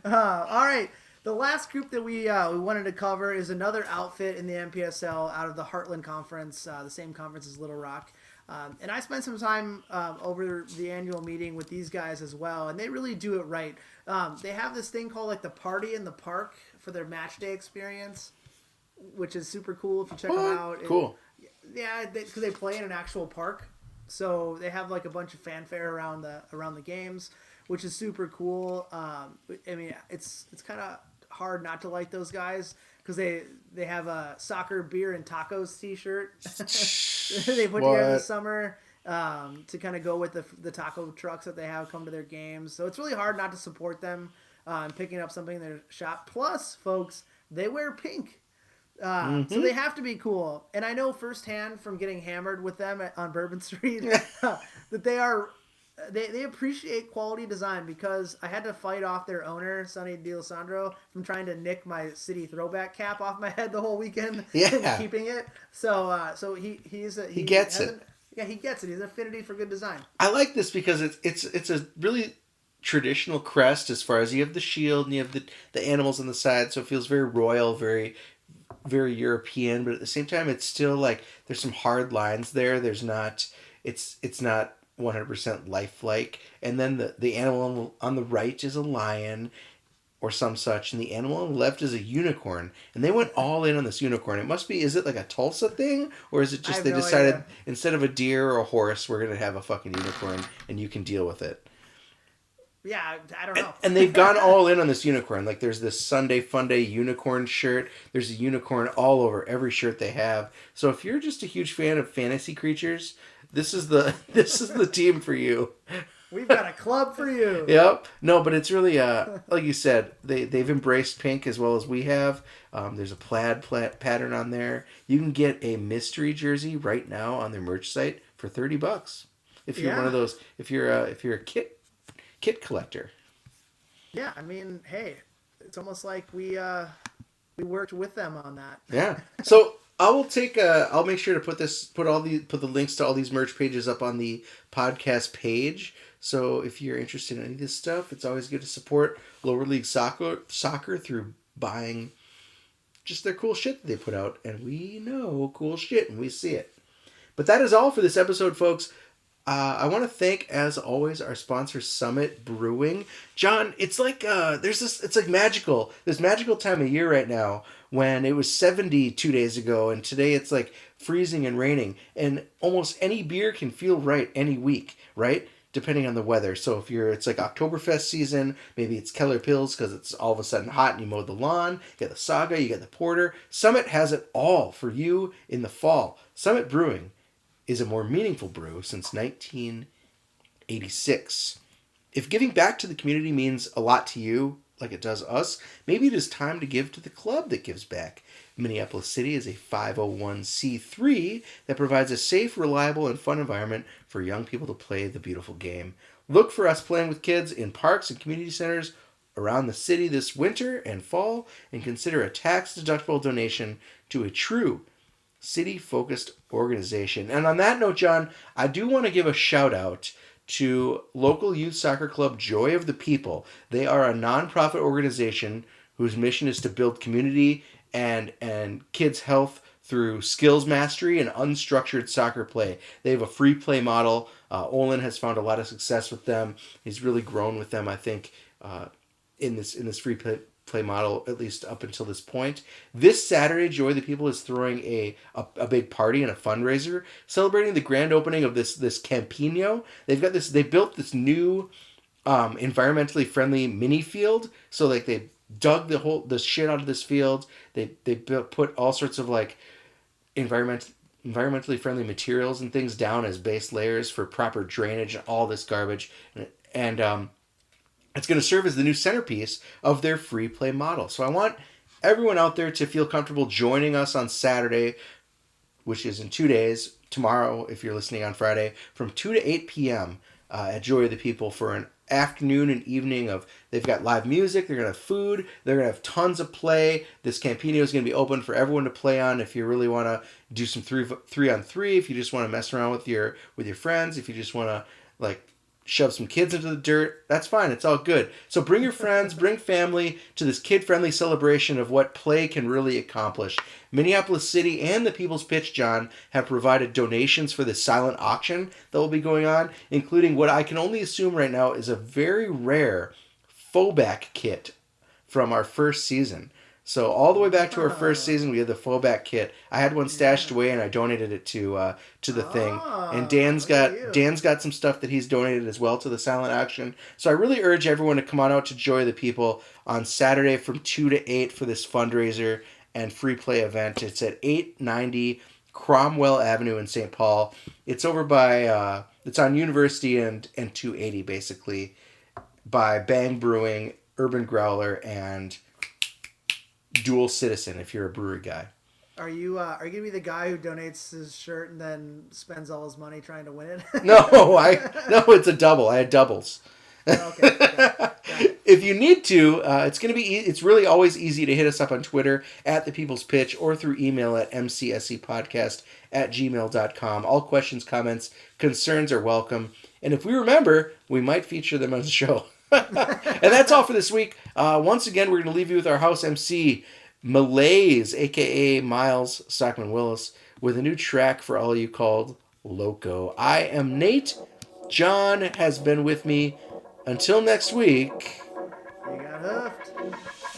All right. The last group that we wanted to cover is another outfit in the MPSL out of the Heartland Conference, the same conference as Little Rock. And I spent some time over the annual meeting with these guys as well, and they really do it right. They have this thing called like the Party in the Park for their match day experience, which is super cool if you check them out. Cool. Yeah, because they play in an actual park, so they have like a bunch of fanfare around the games, which is super cool. I mean, it's kind of hard not to like those guys because they have a soccer, beer, and tacos t-shirt they put together this summer to kind of go with the taco trucks that they have come to their games. So it's really hard not to support them picking up something in their shop. Plus, folks, they wear pink. So they have to be cool. And I know firsthand from getting hammered with them on Bourbon Street that they appreciate quality design, because I had to fight off their owner, Sonny D'Alessandro, from trying to nick my city throwback cap off my head the whole weekend and keeping it. So he gets it. Yeah, he gets it. He's an affinity for good design. I like this because it's a really traditional crest as far as you have the shield and you have the animals on the side, so it feels very royal, very very European, but at the same time it's still like there's some hard lines there. There's not it's not 100% lifelike. And then the animal on the right is a lion or some such, and the animal on the left is a unicorn. And they went all in on this unicorn. It must be, is it like a Tulsa thing? Or is it just they decided idea. Instead of a deer or a horse, we're going to have a fucking unicorn and you can deal with it? Yeah, I don't know. And they've gone all in on this unicorn. Like there's this Sunday Fun Day unicorn shirt. There's a unicorn all over every shirt they have. So if you're just a huge fan of fantasy creatures, this is the team for you. We've got a club for you. Yep. No, but it's really like you said, they've embraced pink as well as we have. There's a plaid pattern on there. You can get a mystery jersey right now on their merch site for $30. If you're one of those, if you're a kit collector. Yeah, I mean, hey, it's almost like we worked with them on that. Yeah. So I'll make sure to put the links to all these merch pages up on the podcast page. So if you're interested in any of this stuff, it's always good to support lower league soccer through buying just their cool shit that they put out. And we know cool shit and we see it. But that is all for this episode, folks. I want to thank, as always, our sponsor, Summit Brewing. John, it's like it's like magical. This magical time of year right now when it was 70 2 days ago, and today it's like freezing and raining, and almost any beer can feel right any week, right? Depending on the weather. So if it's like Oktoberfest season, maybe it's Keller Pills because it's all of a sudden hot and you mowed the lawn. You got the Saga, you got the Porter. Summit has it all for you in the fall. Summit Brewing is a more meaningful brew since 1986. If giving back to the community means a lot to you, like it does us, maybe it is time to give to the club that gives back. Minneapolis City is a 501c3 that provides a safe, reliable, and fun environment for young people to play the beautiful game. Look for us playing with kids in parks and community centers around the city this winter and fall, and consider a tax-deductible donation to a true city-focused organization. And on that note, John, I do want to give a shout-out to local youth soccer club Joy of the People. They are a nonprofit organization whose mission is to build community and kids' health through skills mastery and unstructured soccer play. They have a free play model. Olin has found a lot of success with them. He's really grown with them, I think, in this free play model, at least up until this point. This Saturday, Joy of the People is throwing a big party and a fundraiser celebrating the grand opening of this Campino. They built this new environmentally friendly mini field. So like they dug the shit out of this field. They put all sorts of like environmentally friendly materials and things down as base layers for proper drainage and all this garbage. And it's going to serve as the new centerpiece of their free play model. So I want everyone out there to feel comfortable joining us on Saturday, which is in 2 days, tomorrow if you're listening on Friday, from 2 to 8 p.m. At Joy of the People for an afternoon and evening of, they've got live music, they're going to have food, they're going to have tons of play. This Campino is going to be open for everyone to play on if you really want to do some 3-on-3, if you just want to mess around with your friends, if you just want to like shove some kids into the dirt, that's fine. It's all good. So bring your friends, bring family to this kid-friendly celebration of what play can really accomplish. Minneapolis City and the People's Pitch, John, have provided donations for this silent auction that will be going on, including what I can only assume right now is a very rare faux-back kit from our first season. So all the way back to our first season, we had the faux-back kit. I had one stashed away, and I donated it to the thing. And Dan's got some stuff that he's donated as well to the silent auction. So I really urge everyone to come on out to Joy of the People on Saturday from 2 to 8 for this fundraiser and free play event. It's at 890 Cromwell Avenue in St. Paul. It's over by it's on University and 280 basically, by Bang Brewing, Urban Growler, and Dual Citizen if you're a brewery guy. Are you gonna be the guy who donates his shirt and then spends all his money trying to win it? No, it's a double. I had doubles. Okay. Yeah. If you need to, it's really always easy to hit us up on Twitter at The People's Pitch or through email at mcscpodcast@gmail.com. All questions, comments, concerns are welcome. And if we remember, we might feature them on the show. And that's all for this week. Once again, we're going to leave you with our house MC, Malaise, a.k.a. Miles Stockman Willis, with a new track for all you called Loco. I am Nate. John has been with me. Until next week. You got hooked.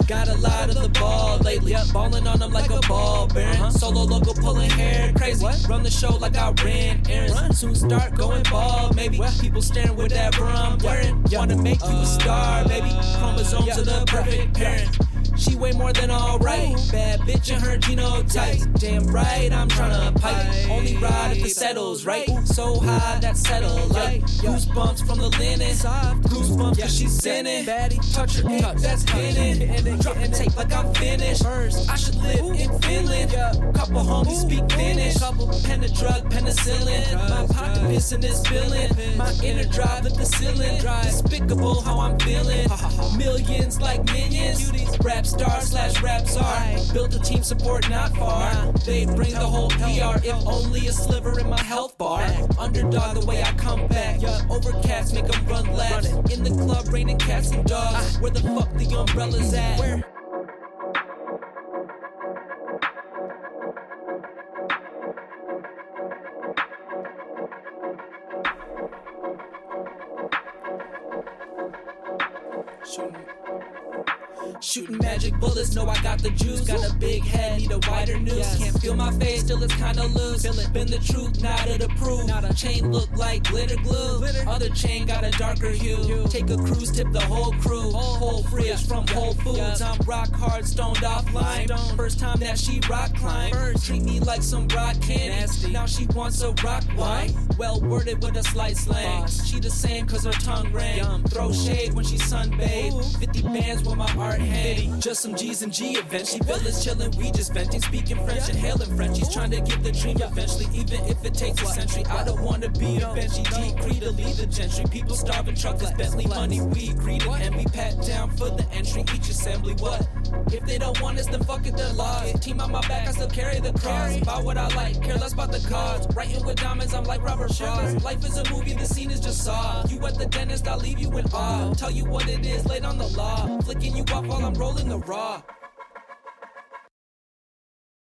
Got a lot of the ball lately, balling on them like a ball bearing. Solo logo pulling hair, crazy. Run the show like I ran errands. Soon start going bald, maybe. People staring whatever I'm wearing. Wanna make you a star, baby. Chromosomes of the perfect parent. She way more than alright. Bad bitch in her genotype. Damn right, I'm tryna pipe. Only ride if it settles right. So high that settle like goosebumps from the linen. Goosebumps cause she's sinning. Touch her ink, that's hidden. Drop the tape like I'm finished. I should live in Finland. Couple homies speak Finnish. Pen a drug, penicillin. My pocket pissing is spilling. My inner drive at the ceiling. Despicable how I'm feeling. Millions like minions. Rap star / rap czar. Built a team support not far. They'd bring the whole PR if only a sliver in my health bar. Underdog the way I come back. Overcast make them run laps. In the club raining cats and dogs. Where the fuck the umbrellas at? Where? Shooting magic bullets, know I got the juice. Got a big head, need a wider noose. Can't feel my face, still it's kinda loose. Been the truth, not of the proof. Chain look like glitter glue. Other chain got a darker hue. Take a cruise, tip the whole crew. Whole fridge from Whole Foods. I'm rock hard, stoned offline. First time that she rock climb. Treat me like some rock candy. Now she wants a rock wine. Well worded with a slight slang. She the same cause her tongue rang. Throw shade when she sunbathed. 50 bands when my art hang. Just some G's and G events. She feelings chillin', we just venting. Speaking French, inhaling Frenchies. Trying to get the dream eventually, even if it takes a century. I don't wanna be a Benji decree to lead the gentry. People starving, truckers, Bentley money, we greed it. And we pat down for the entry, each assembly. What? If they don't want us, then fuck it, they're lost. Team on my back, I still carry the cross. About what I like, care less about the cards. Writing with diamonds, I'm like Robert Frost. Life is a movie, the scene is just saw. You at the dentist, I'll leave you in awe. Tell you what it is, laid on the law. Flicking you off while I'm rolling the raw.